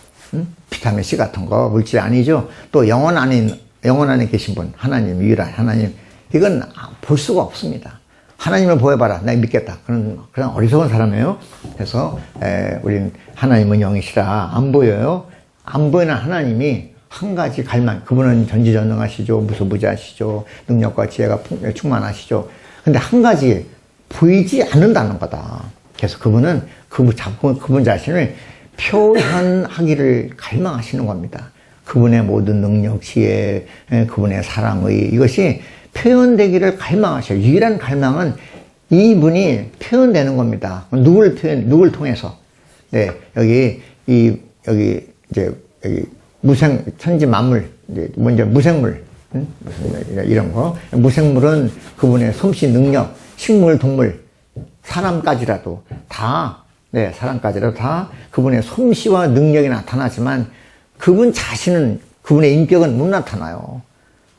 비타민 C 같은 거 물질이 아니죠. 또 영혼 안에 계신 분, 하나님, 유일한 하나님, 이건 볼 수가 없습니다. 하나님을 보여봐라, 내가 믿겠다. 그런 어리석은 사람이에요. 그래서 우리는 하나님은 영이시라 안 보여요. 안 보이는 하나님이 한 가지 갈망, 그분은 전지전능하시죠, 무소부지하시죠, 능력과 지혜가 충만하시죠. 근데 한 가지 보이지 않는다는 거다. 그래서 그분은 그분 자신을 표현하기를 갈망하시는 겁니다. 그분의 모든 능력, 지혜, 그분의 사랑의 이것이 표현되기를 갈망하셔요. 유일한 갈망은 이분이 표현되는 겁니다. 누굴 통해서? 네, 여기 무생, 천지 만물, 먼저 무생물, 이런 거. 무생물은 그분의 솜씨 능력, 식물, 동물, 사람까지라도 다, 네, 사람까지라도 다 그분의 솜씨와 능력이 나타나지만 그분 자신은, 그분의 인격은 못 나타나요.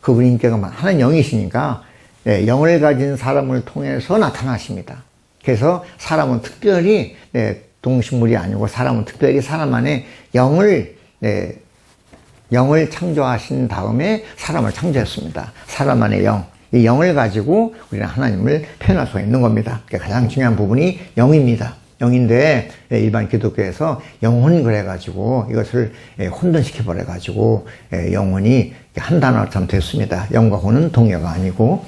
그분의 인격은 하나님 영이시니까, 네, 영을 가진 사람을 통해서 나타나십니다. 그래서 사람은 특별히, 네, 동식물이 아니고 사람은 특별히 사람 안에 영을, 네, 영을 창조하신 다음에 사람을 창조했습니다. 사람 안에 영, 이 영을 가지고 우리는 하나님을 표현할 수가 있는 겁니다. 가장 중요한 부분이 영입니다. 영인데 일반 기독교에서 영혼 그래가지고 이것을 혼돈시켜 버려가지고 영혼이 한 단어처럼 됐습니다. 영과 혼은 동요가 아니고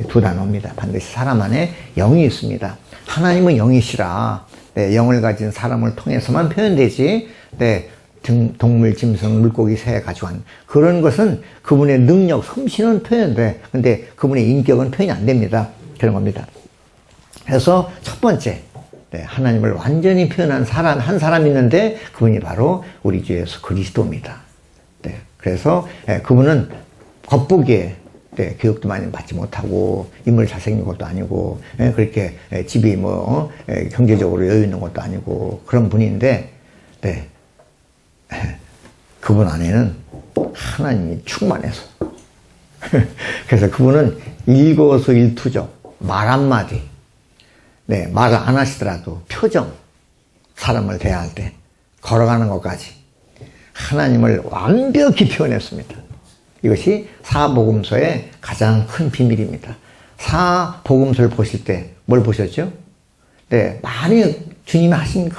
두 단어입니다. 반드시 사람 안에 영이 있습니다. 하나님은 영이시라. 영을 가진 사람을 통해서만 표현되지, 동물, 짐승, 물고기, 새 가지고 한 그런 것은 그분의 능력, 솜씨는 표현돼. 근데 그분의 인격은 표현이 안 됩니다. 그런 겁니다. 그래서 첫 번째, 하나님을 완전히 표현한 사람, 한 사람이 있는데 그분이 바로 우리 주 예수 그리스도입니다. 그래서 그분은 겉보기에 교육도 많이 받지 못하고 인물 잘생긴 것도 아니고 그렇게 집이 경제적으로 여유 있는 것도 아니고 그런 분인데 그분 안에는 하나님이 충만해서 그래서 그분은 일거수일투족, 말 한마디, 말을 안 하시더라도 표정, 사람을 대할 때 걸어가는 것까지 하나님을 완벽히 표현했습니다. 이것이 사복음서의 가장 큰 비밀입니다. 사복음서를 보실 때 뭘 보셨죠? 많이 주님이 하신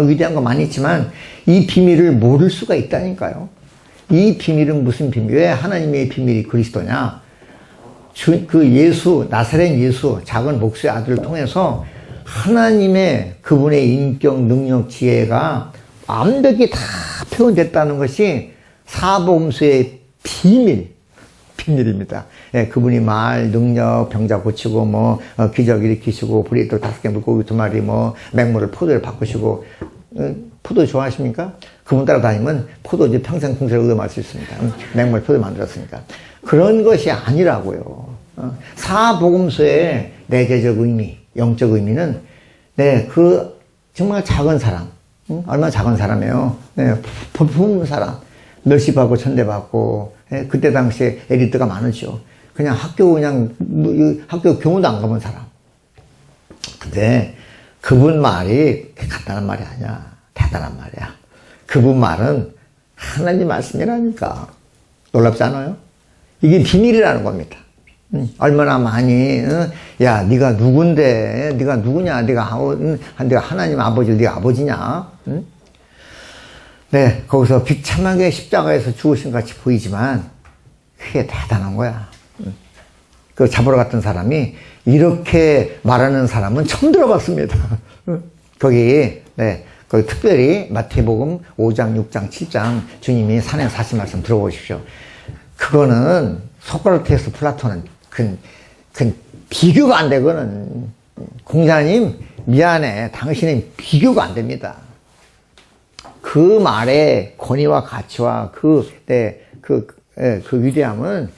위대한 거 많이 있지만 이 비밀을 모를 수가 있다니까요. 이 비밀은 무슨 비밀? 왜 하나님의 비밀이 그리스도냐? 그 예수, 나사렛 예수, 작은 목수의 아들을 통해서 하나님의 그분의 인격, 능력, 지혜가 완벽히 다 표현됐다는 것이 사복음서의 비밀입니다. 그분이 말, 능력, 병자 고치고, 기적 일으키시고, 불이 또 5개, 물고기 2마리, 맹물을 포도를 바꾸시고, 포도 좋아하십니까? 그분 따라다니면 포도주 평생 풍성을 얻어마실 수 있습니다. 맹물 포도 만들었으니까. 그런 것이 아니라고요. 사복음서의 내재적 의미, 영적 의미는, 정말 작은 사람, 얼마나 작은 사람이에요. 부푼 사람, 멸시받고 천대받고, 그때 당시에 엘리트가 많으죠. 그냥 학교 교무도 안 가본 사람. 근데 그분 말이 간단한 말이 아니야. 대단한 말이야. 그분 말은 하나님 말씀이라니까. 놀랍지 않아요? 이게 비밀이라는 겁니다. 얼마나 많이, 야, 네가 누군데, 네가 누구냐, 네가 하나님 아버지, 네가 아버지냐? 거기서 비참하게 십자가에서 죽으신 것 같이 보이지만 그게 대단한 거야. 그 잡으러 갔던 사람이 이렇게 말하는 사람은 처음 들어봤습니다. 거기 특별히 마태복음 5장, 6장, 7장 주님이 산에서 하신 말씀 들어보십시오. 그거는 소크라테스, 플라톤은 비교가 안 돼. 그거는 공자님 미안해. 당신은 비교가 안 됩니다. 그 말의 권위와 가치와 그 위대함은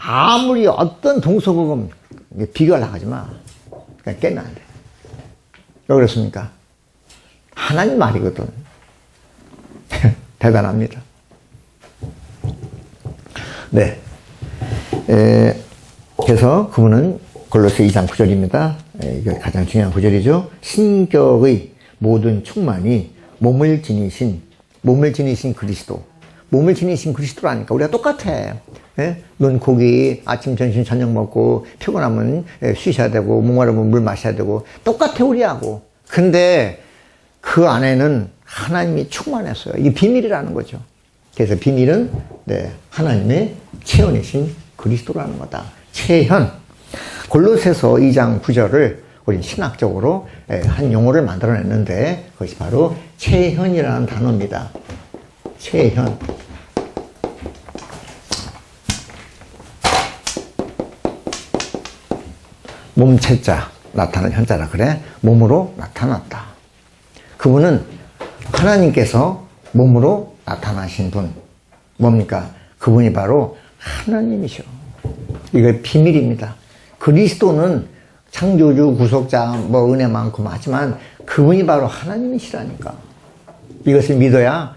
아무리 어떤 동서고금 비교를 나가지 마. 그냥 깨면 안 돼. 왜 그렇습니까? 하나님 말이거든. 대단합니다. 그래서 그분은 골로새 2장 9절입니다. 이게 가장 중요한 구절이죠. 신격의 모든 충만이 몸을 지니신 그리스도. 몸을 지니신 그리스도라니까. 우리가 똑같아. 눈, 고기, 아침, 점심, 저녁 먹고, 피곤하면 쉬셔야 되고, 목마르면 물 마셔야 되고, 똑같아, 우리하고. 근데 그 안에는 하나님이 충만했어요. 이게 비밀이라는 거죠. 그래서 비밀은, 하나님의 체현이신 그리스도라는 거다. 체현. 골로새서 2장 9절을 우리 신학적으로 한 용어를 만들어냈는데 그것이 바로 체현이라는 단어입니다. 체현. 몸체자 나타난 현자라 그래. 몸으로 나타났다. 그분은 하나님께서 몸으로 나타나신 분. 뭡니까? 그분이 바로 하나님이셔. 이거 비밀입니다. 그리스도는 창조주, 구속자, 뭐 은혜 많고 하지만 그분이 바로 하나님이시라니까. 이것을 믿어야,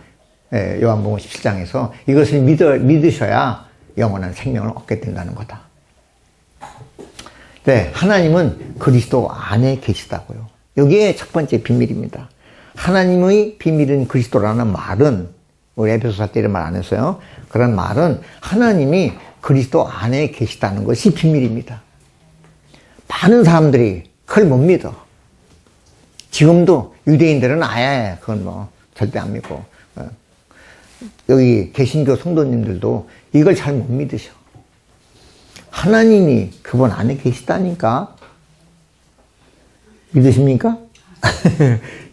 요한복음 17장에서 이것을 믿으셔야 영원한 생명을 얻게 된다는 거다. 네, 하나님은 그리스도 안에 계시다고요. 여기에 첫 번째 비밀입니다. 하나님의 비밀은 그리스도라는 말은, 우리 에베소서 때 이런 말 안 했어요. 그런 말은 하나님이 그리스도 안에 계시다는 것이 비밀입니다. 많은 사람들이 그걸 못 믿어. 지금도 유대인들은 아예 그건 뭐 절대 안 믿고, 여기 개신교 성도님들도 이걸 잘 못 믿으셔. 하나님이 그분 안에 계시다니까. 믿으십니까?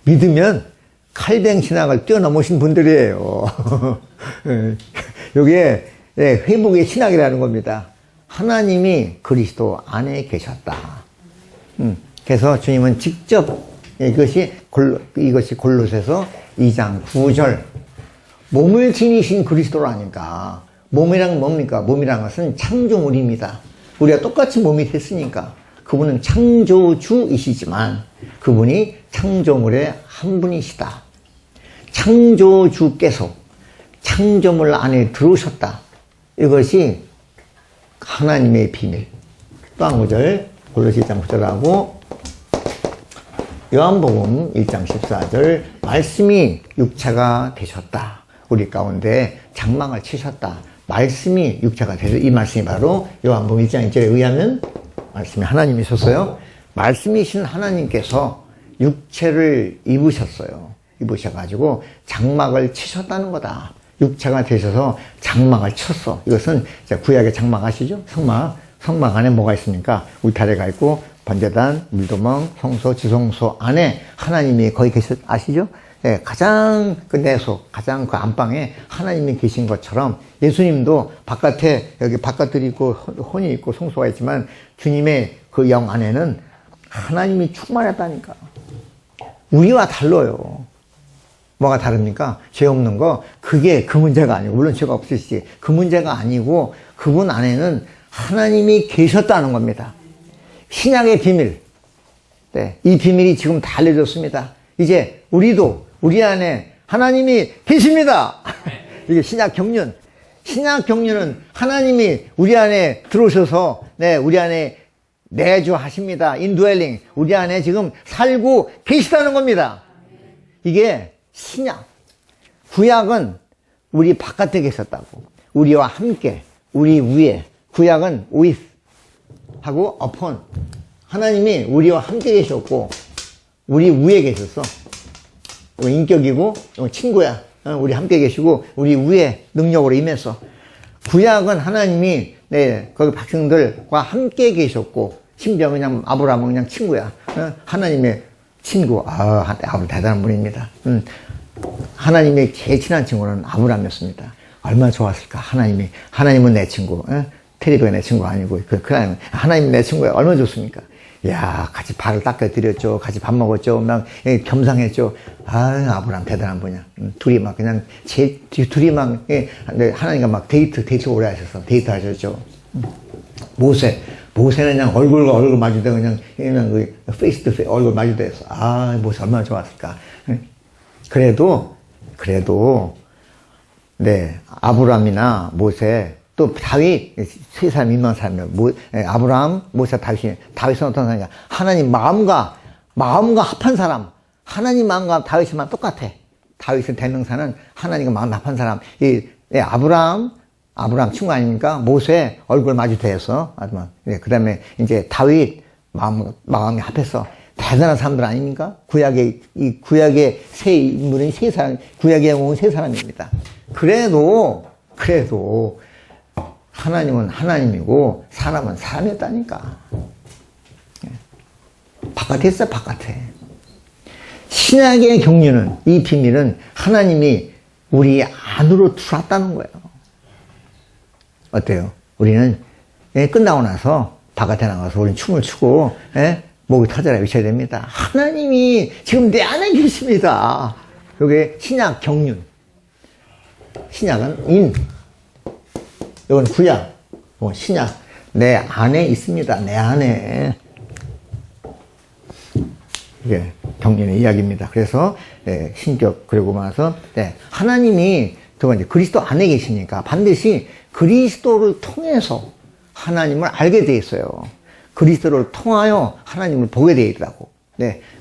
믿으면 칼뱅 신학을 뛰어넘으신 분들이에요. 여기에 회복의 신학이라는 겁니다. 하나님이 그리스도 안에 계셨다. 그래서 주님은 직접 이것이 골로새서 2장 9절 몸을 지니신 그리스도라니까. 몸이란 뭡니까? 몸이란 것은 창조물입니다. 우리가 똑같이 몸이 됐으니까 그분은 창조주이시지만 그분이 창조물의 한 분이시다. 창조주께서 창조물 안에 들어오셨다. 이것이 하나님의 비밀. 또 한 구절, 골로새 1장 9절하고 요한복음 1장 14절 말씀이 육체가 되셨다. 우리 가운데 장막을 치셨다. 말씀이 육체가 되셔. 이 말씀이 바로 요한복음 1장 1절에 의하면 말씀이 하나님이셨어요. 말씀이신 하나님께서 육체를 입으셨어요. 입으셔가지고 장막을 치셨다는 거다. 육체가 되셔서 장막을 쳤어. 이것은 구약의 장막 아시죠? 성막 안에 뭐가 있습니까? 울타리가 있고 번제단, 물도망, 성소, 지성소 안에 하나님이 거기 아시죠? 예, 가장 그 내속, 가장 그 안방에 하나님이 계신 것처럼 예수님도 바깥에 여기 바깥들이 있고 혼이 있고 성소가 있지만 주님의 그 영 안에는 하나님이 충만했다니까. 우리와 달라요. 뭐가 다릅니까? 죄 없는 거, 그게 그 문제가 아니고, 물론 죄가 없으시지. 그 문제가 아니고, 그분 안에는 하나님이 계셨다는 겁니다. 신약의 비밀. 네, 이 비밀이 지금 다 알려졌습니다. 이제 우리도, 우리 안에 하나님이 계십니다. 이게 신약 경륜. 신약 경륜은 하나님이 우리 안에 들어오셔서, 네, 우리 안에 내주하십니다. 인드웰링. 우리 안에 지금 살고 계시다는 겁니다. 이게 신약. 구약은 우리 바깥에 계셨다고. 우리와 함께, 우리 위에. 구약은 with 하고 upon. 하나님이 우리와 함께 계셨고, 우리 위에 계셨어. 이거 인격이고, 이거 친구야. 우리 함께 계시고, 우리 위에 능력으로 임했어. 구약은 하나님이, 네, 거기 백성들과 함께 계셨고, 심지어 그냥 아브라함은 그냥 친구야. 하나님의 친구. 아브라함 대단한 분입니다. 하나님의 제일 친한 친구는 아브라함이었습니다. 얼마나 좋았을까, 하나님은 내 친구. 테리비가 내 친구 아니고, 하나님은 내 친구야. 얼마나 좋습니까? 야, 같이 발을 닦아드렸죠. 같이 밥 먹었죠. 막, 겸상했죠. 아브라함 대단한 분이야. 둘이 막 그냥, 둘이 막, 하나님과 막 데이트 오래 하셔서, 데이트 하셨죠. 모세는 그냥 얼굴과 얼굴 마주대 그냥 페이스 투 페이스 얼굴 마주대서 모세 얼마나 좋았을까. 그래도 네, 아브라함이나 모세 또 다윗 세 사람 유명한 사람이에요. 아브라함, 모세, 다윗은 어떤 사람이냐? 하나님 마음과 합한 사람. 하나님 마음과 다윗이만 똑같아. 다윗은 대명사는 하나님과 마음 합한 사람. 아브라함 친구 아닙니까? 모세 얼굴 마주대서, 그 다음에 이제 다윗 마음이 합해서 대단한 사람들 아닙니까? 구약의 세 인물은 세 사람, 구약의 영웅은 세 사람입니다. 그래도 하나님은 하나님이고 사람은 사람이었다니까. 바깥에 있어, 바깥에. 신약의 경륜은, 이 비밀은 하나님이 우리 안으로 들어왔다는 거예요. 어때요? 우리는 끝나고 나서 바깥에 나가서 우리는 춤을 추고 목이 터져라 외쳐야 됩니다. 하나님이 지금 내 안에 계십니다. 여기 신약 경륜. 신약은 인. 이건 구약. 신약. 내 안에 있습니다. 내 안에. 이게 경륜의 이야기입니다. 그래서 신격 그리고 나서 하나님이 두 번째 그리스도 안에 계시니까 반드시 그리스도를 통해서 하나님을 알게 돼 있어요. 그리스도를 통하여 하나님을 보게 돼 있다고.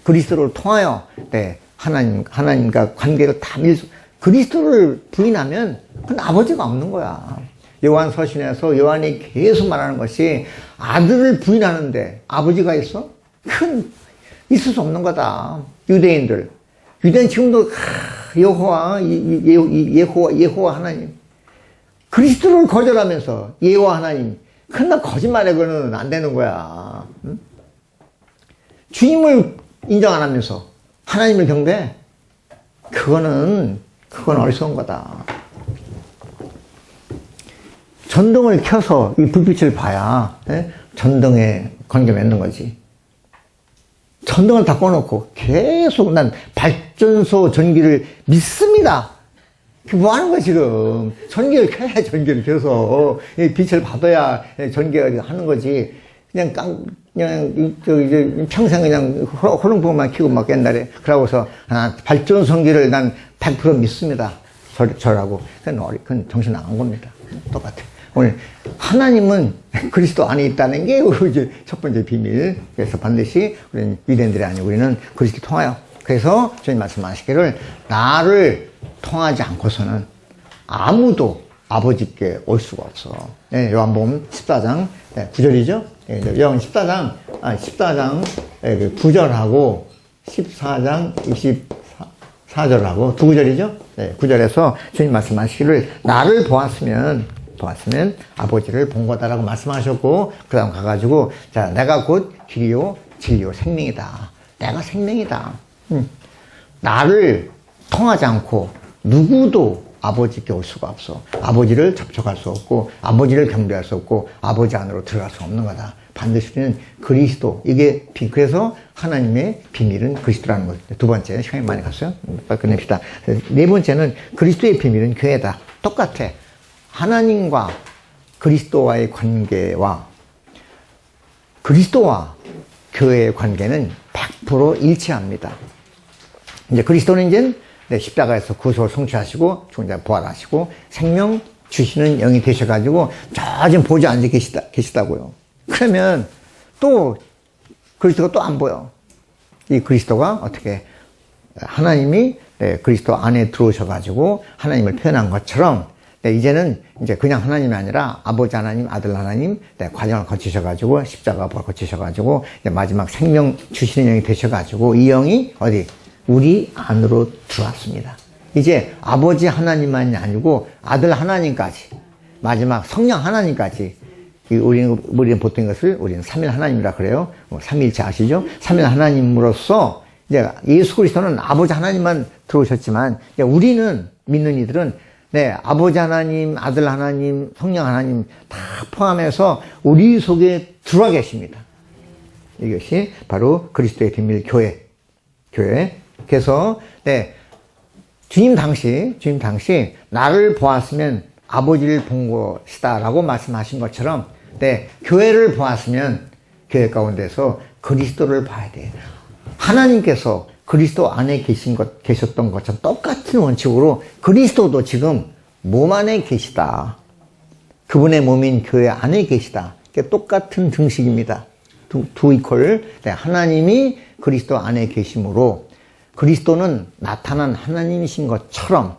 그리스도를 통하여 하나님과 관계를 다 그리스도를 부인하면 그건 아버지가 없는 거야. 요한 서신에서 요한이 계속 말하는 것이 아들을 부인하는데 아버지가 있어? 있을 수 없는 거다. 유대인 지금도 여호와 하나님 그리스도를 거절하면서 여호와 하나님 그나 거짓말에 그는 안 되는 거야. 응? 주님을 인정 안 하면서 하나님을 경배해? 그건 어리석은 거다. 전등을 켜서 이 불빛을 봐야 전등에 관계 맺는 거지. 전등을 다 꺼놓고 계속 난 발전소 전기를 믿습니다. 뭐 하는 거야, 지금? 전기를 켜야 전기를 켜서. 빛을 받아야 전기가 하는 거지. 그냥 평생 그냥 호롱불만 켜고 막 옛날에. 그러고서, 발전소기를 난 100% 믿습니다. 저라고. 그건 정신 나간 겁니다. 똑같아. 오늘 하나님은 그리스도 안에 있다는 게 이제 첫 번째 비밀. 그래서 반드시 우리는 유대인들이 아니고 우리는 그리스도 통하여. 그래서 주님 말씀하시기를 나를 통하지 않고서는 아무도 아버지께 올 수가 없어. 요한복음 14장 9절이죠. 요한 14장 9절하고 14장 24절하고 두 구절이죠. 9절에서 주님 말씀하시기를 나를 보았으면 아버지를 본 거다라고 말씀하셨고, 그 다음 가가지고, 자, 내가 곧 길이요, 진리요, 생명이다. 내가 생명이다. 나를 통하지 않고 누구도 아버지께 올 수가 없어. 아버지를 접촉할 수 없고, 아버지를 경배할 수 없고, 아버지 안으로 들어갈 수 없는 거다. 반드시 우리는 그리스도. 그래서 하나님의 비밀은 그리스도라는 거죠. 두 번째, 시간이 많이 갔어요. 빨리 끝냅시다. 네 번째는 그리스도의 비밀은 교회다. 똑같아. 하나님과 그리스도와의 관계와 그리스도와 교회의 관계는 100% 일치합니다. 이제 그리스도는 이제 십자가에서 구속을 성취하시고 죽은 자 부활하시고 생명 주시는 영이 되셔가지고 저 지금 보좌 앉아 계시다고요. 그러면 또 그리스도가 또 안 보여. 이 그리스도가 어떻게 하나님이 그리스도 안에 들어오셔가지고 하나님을 표현한 것처럼 이제는 이제 그냥 하나님이 아니라 아버지 하나님, 아들 하나님 과정을 거치셔가지고 십자가 거치셔가지고 마지막 생명 주시는 영이 되셔가지고 이 영이 어디 우리 안으로 들어왔습니다. 이제 아버지 하나님만이 아니고 아들 하나님까지 마지막 성령 하나님까지 우리는 보통 이것을 우리는 삼일 하나님이라 그래요. 삼일체 아시죠? 삼일 하나님으로서 이제 예수 그리스도는 아버지 하나님만 들어오셨지만 우리는 믿는 이들은 아버지 하나님, 아들 하나님, 성령 하나님 다 포함해서 우리 속에 들어와 계십니다. 이것이 바로 그리스도의 비밀 교회. 그래서 주님 당시 나를 보았으면 아버지를 본 것이다라고 말씀하신 것처럼 교회를 보았으면 교회 가운데서 그리스도를 봐야 돼. 하나님께서 그리스도 안에 계셨던 것처럼 똑같은 원칙으로 그리스도도 지금 몸 안에 계시다. 그분의 몸인 교회 안에 계시다. 똑같은 등식입니다. 두 이퀄. 하나님이 그리스도 안에 계심으로 그리스도는 나타난 하나님이신 것처럼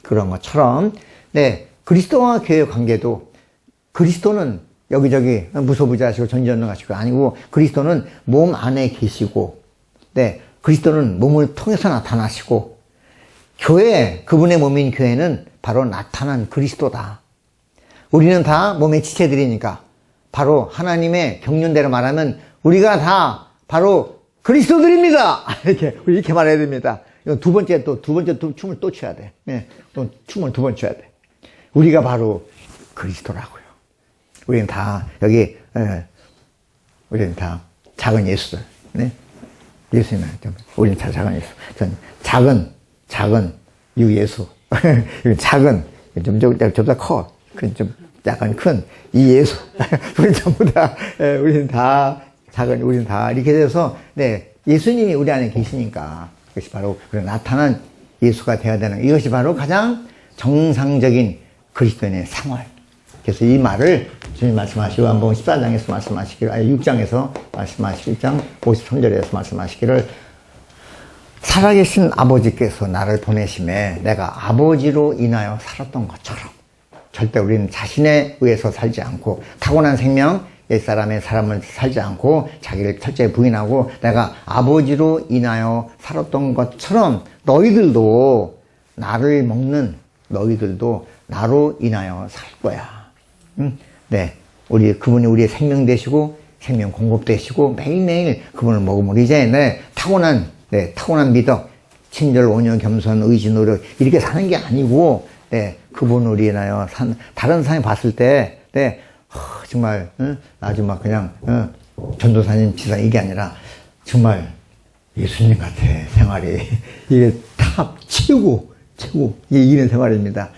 그런 것처럼 그리스도와 교회 관계도 그리스도는 여기저기 무소부지하시고 전지전능하시고 아니고 그리스도는 몸 안에 계시고 그리스도는 몸을 통해서 나타나시고 교회, 그분의 몸인 교회는 바로 나타난 그리스도다. 우리는 다 몸의 지체들이니까 바로 하나님의 경륜대로 말하면 우리가 다 바로 그리스도들입니다. 이렇게 말해야 됩니다. 두 번째 춤을 또 춰야 돼. 또 춤을 두 번 춰야 돼. 우리가 바로 그리스도라고요. 우리는 다 우리는 다 작은 예수들. 예수님, 우리는 다 작은 예수. 작은 유예수. 작은, 저보다 커. 좀 약간 큰 이 예수. 우리 전부 다, 우리는 다 작은, 우리는 다 이렇게 돼서, 예수님이 우리 안에 계시니까 이것이 바로 나타난 예수가 되어야 되는, 이것이 바로 가장 정상적인 그리스도인의 생활. 그래서 이 말을 주님 말씀하시고 요한복음 14장에서 말씀하시기를, 아니 6장에서 말씀하시기를, 6장 53절에서 말씀하시기를, 살아계신 아버지께서 나를 보내심에 내가 아버지로 인하여 살았던 것처럼 절대 우리는 자신에 의해서 살지 않고 타고난 생명, 옛사람의 사람을 살지 않고 자기를 철저히 부인하고 내가 아버지로 인하여 살았던 것처럼 너희들도 나를 먹는 너희들도 나로 인하여 살 거야. 네, 그분이 우리의 생명 되시고 생명 공급 되시고 매일매일 그분을 먹으면 이제 타고난 미덕, 친절, 온유, 겸손, 의지, 노력 이렇게 사는 게 아니고 그분을 인하여 다른 사람이 봤을 때 정말 아주 막 그냥 전도사님 지사 이게 아니라 정말 예수님 같아 생활이. 이게 탑 최고 이게 이런 생활입니다.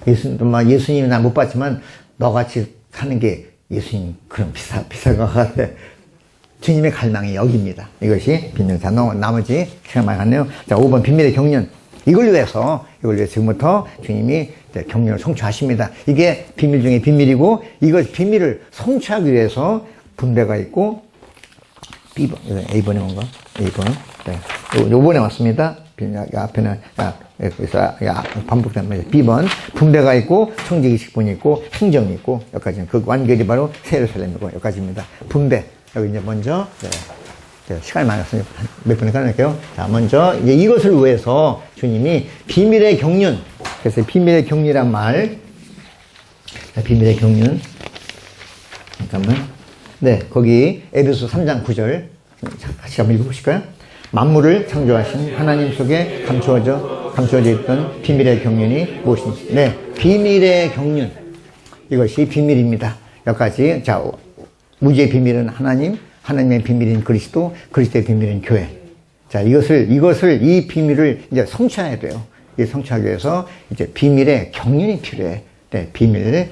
예수님은 난 못 봤지만 너같이 사는 게 예수님 그런 비쌀 것 같아. 주님의 갈망이 여기입니다. 이것이 비밀자. 나머지 시간 많이 갔네요. 자, 5번 비밀의 경륜. 이걸 위해서 지금부터 주님이 경륜을 성취하십니다. 이게 비밀 중에 비밀이고, 이것 비밀을 성취하기 위해서 분배가 있고, B번, A번에 뭔가? A번. 네. 요번에 왔습니다. 앞에는, 여기서, 반복됩니다. B번. 분배가 있고, 청지기식분이 있고, 행정이 있고, 여기까지는. 그 완결이 바로 새 예루살렘이고, 여기까지입니다. 분배. 여기 이제 먼저, 시간이 많이 없으니까 몇 분에 끊을게요. 자, 먼저, 이제 이것을 위해서 주님이 비밀의 경륜. 그래서 비밀의 경륜이란 말. 자, 비밀의 경륜. 잠깐만. 네, 거기 에베소 3장 9절. 같이 한번 읽어보실까요? 만물을 창조하신 하나님 속에 감추어져 있던 비밀의 경륜이 무엇인지. 네, 비밀의 경륜. 이것이 비밀입니다. 여기까지. 자, 무지의 비밀은 하나님, 하나님의 비밀인 그리스도, 그리스도의 비밀인 교회. 자, 이 비밀을 이제 성취해야 돼요. 이 성취하기 위해서 이제 비밀의 경륜이 필요해. 네, 비밀의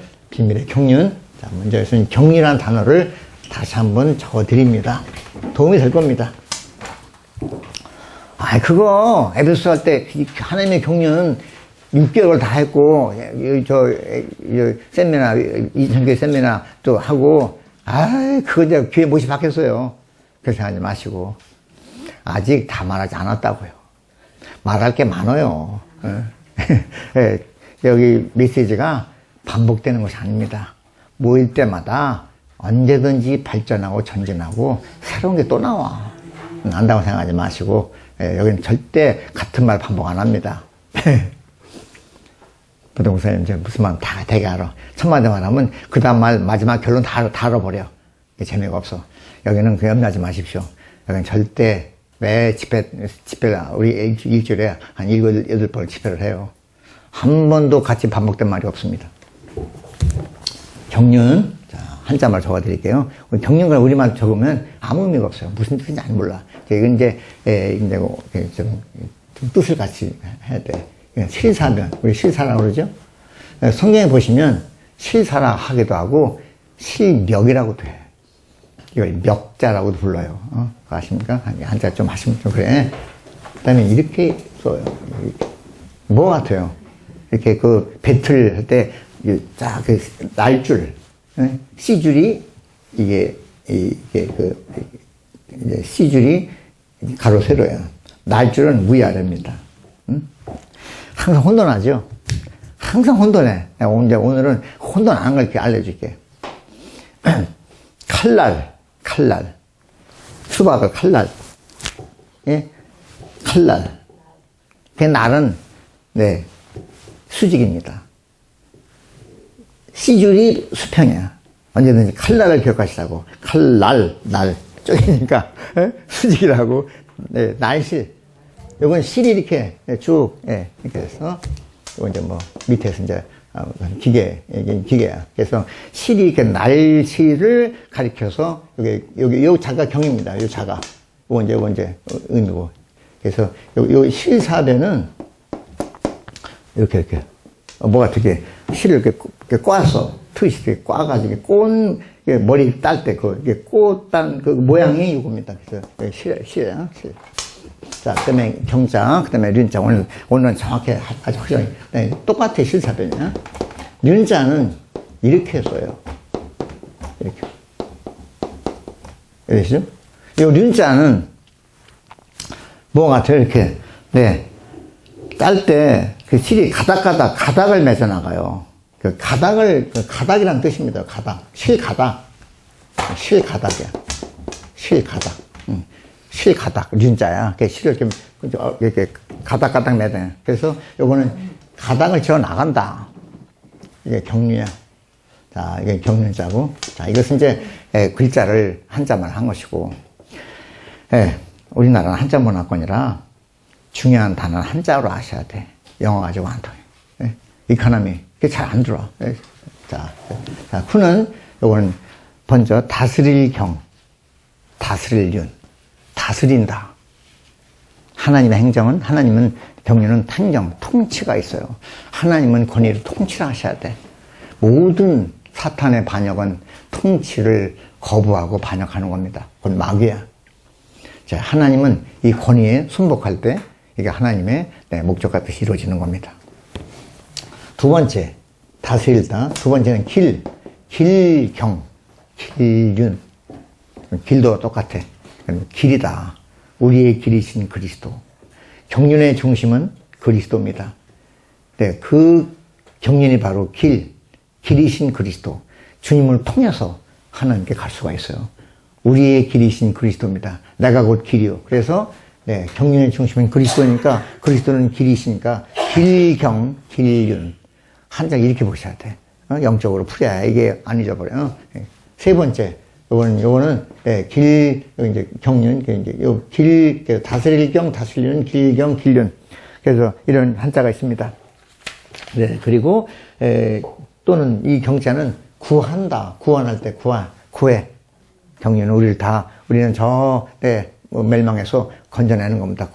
경륜. 자, 먼저 여기서 경륜이라는 단어를 다시 한번 적어드립니다. 도움이 될 겁니다. 그거, 에베소 할 때, 하나님의 경륜 6개월 다 했고, 세미나, 이천교회 세미나 또 하고, 그거 이제 귀에 못이 박혔어요. 그렇게 생각하지 마시고. 아직 다 말하지 않았다고요. 말할 게 많아요. 여기 메시지가 반복되는 것이 아닙니다. 모일 때마다 언제든지 발전하고 전진하고 새로운 게 또 나와. 안다고 생각하지 마시고, 여기는 절대 같은 말 반복 안 합니다. 부동산님, 이제 무슨 말 다 되게 알아. 첫마디 말하면, 그 다음 말, 마지막 결론 다 알아버려. 재미가 없어. 여기는 그 염려하지 마십시오. 여기는 절대, 매 집회를, 우리 일주일에 한 7, 8번 집회를 해요. 한 번도 같이 반복된 말이 없습니다. 경륜. 자, 한자말 적어드릴게요. 경륜과 우리말 적으면 아무 의미가 없어요. 무슨 뜻인지 안 몰라. 이건 이제 좀 뜻을 같이 해야 돼. 실사면, 우리 실사라고 그러죠? 성경에 보시면 실사라 하기도 하고 실멱이라고도 해. 이걸 멱자라고도 불러요. 그거 아십니까? 한자 좀 하시면 좀 그래. 그 다음에 이렇게 써요. 뭐 같아요? 이렇게 그 배틀 할 때, 쫙 그 날줄, C줄이, 이제 C줄이 가로 세로예요. 날줄은 위아래입니다. 항상 혼돈하죠? 항상 혼돈해. 오늘은 혼돈 안 한 걸 이렇게 알려줄게. 칼날. 수박을 칼날. 예? 칼날. 그 날은, 수직입니다. C줄이 수평이야. 언제든지 칼날을 기억하시라고. 칼날, 쪼개니까, 수직이라고. 날실. 요건 실이 이렇게 쭉, 이렇게 해서, 요건 이제 밑에서 이제, 기계야. 그래서 실이 이렇게 날실을 가리켜서, 요 자가 경입니다. 요 자가. 요건 이제 의미고. 그래서 요 실사변은, 이렇게, 뭐가 되게, 실을 이렇게 꽈서, 트윗이 이렇게 꽈가지고 머리 딸 때 이게 꽃단 모양이 이겁니다. 그래서 실. 자, 그 다음에 경자, 그 다음에 륜자. 오늘은 정확히 아주 확실하게. 똑같아, 실사변이야. 륜자는 이렇게 써요. 이렇게. 이러시죠? 이 륜자는 뭐 같아요? 이렇게. 네. 딸 때 그 실이 가닥을 맺어 나가요. 가닥이란 뜻입니다. 가닥. 실가닥. 실가닥이야. 실가닥. 실가닥. 륜자야. 실을 이렇게 가닥 맺어요. 그래서 요거는 가닥을 지어 나간다. 이게 경륜이야. 자, 이게 경륜자고. 자, 이것은 이제 글자를 한자만 한 것이고. 우리나라는 한자 문화권이라 중요한 단어는 한자로 하셔야 돼. 영어 가지고 안 통해. 이코노미. 그게 잘 안 들어. 자, 후는 요거는 먼저 다스릴 경, 다스릴 윤, 다스린다. 하나님의 행정은, 하나님은 경륜은 행정, 통치가 있어요. 하나님은 권위로 통치를 하셔야 돼. 모든 사탄의 반역은 통치를 거부하고 반역하는 겁니다. 그건 마귀야. 자, 하나님은 이 권위에 순복할 때 이게 하나님의 목적과 뜻이 이루어지는 겁니다. 두 번째, 다스릴다. 두 번째는 길경, 길륜. 길도 똑같아. 길이다. 우리의 길이신 그리스도. 경륜의 중심은 그리스도입니다. 네, 그 경륜이 바로 길이신 그리스도. 주님을 통해서 하나님께 갈 수가 있어요. 우리의 길이신 그리스도입니다. 내가 곧 길이요. 그래서 네, 경륜의 중심은 그리스도니까 그리스도는 길이시니까 길경, 길륜. 한자 이렇게 보셔야 돼. 영적으로 풀어야 이게 안 잊어버려. 세 번째, 요거는 이제 경륜, 이제 다스릴 경, 다스리는 길경, 길륜. 그래서 이런 한자가 있습니다. 네, 그리고 또는 이 경자는 구한다. 구원할 때 구해. 경륜은 우리는 멸망해서 건져내는 겁니다.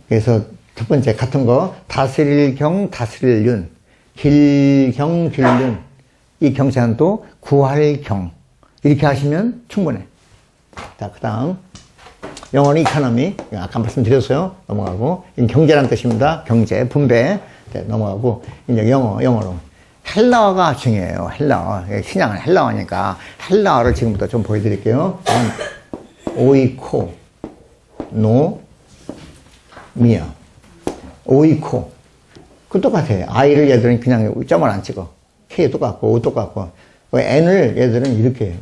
그래서 첫 번째 같은 거, 다스릴 경, 다스릴 윤, 길경, 길륜. 이 경자는 또 구할 경. 이렇게 하시면 충분해. 자, 그 다음. 영어는 이코노미. 아까 말씀드렸어요. 넘어가고. 경제란 뜻입니다. 경제, 분배. 네, 넘어가고. 이제 영어로. 헬라어가 중요해요. 헬라어. 신약은 헬라어니까 헬라어를 지금부터 좀 보여드릴게요. 오이코, 미야. 오이코. 그 똑같아요. I를 얘들은 그냥 점을 안 찍어. K 똑같고, O 똑같고. N을 얘들은 이렇게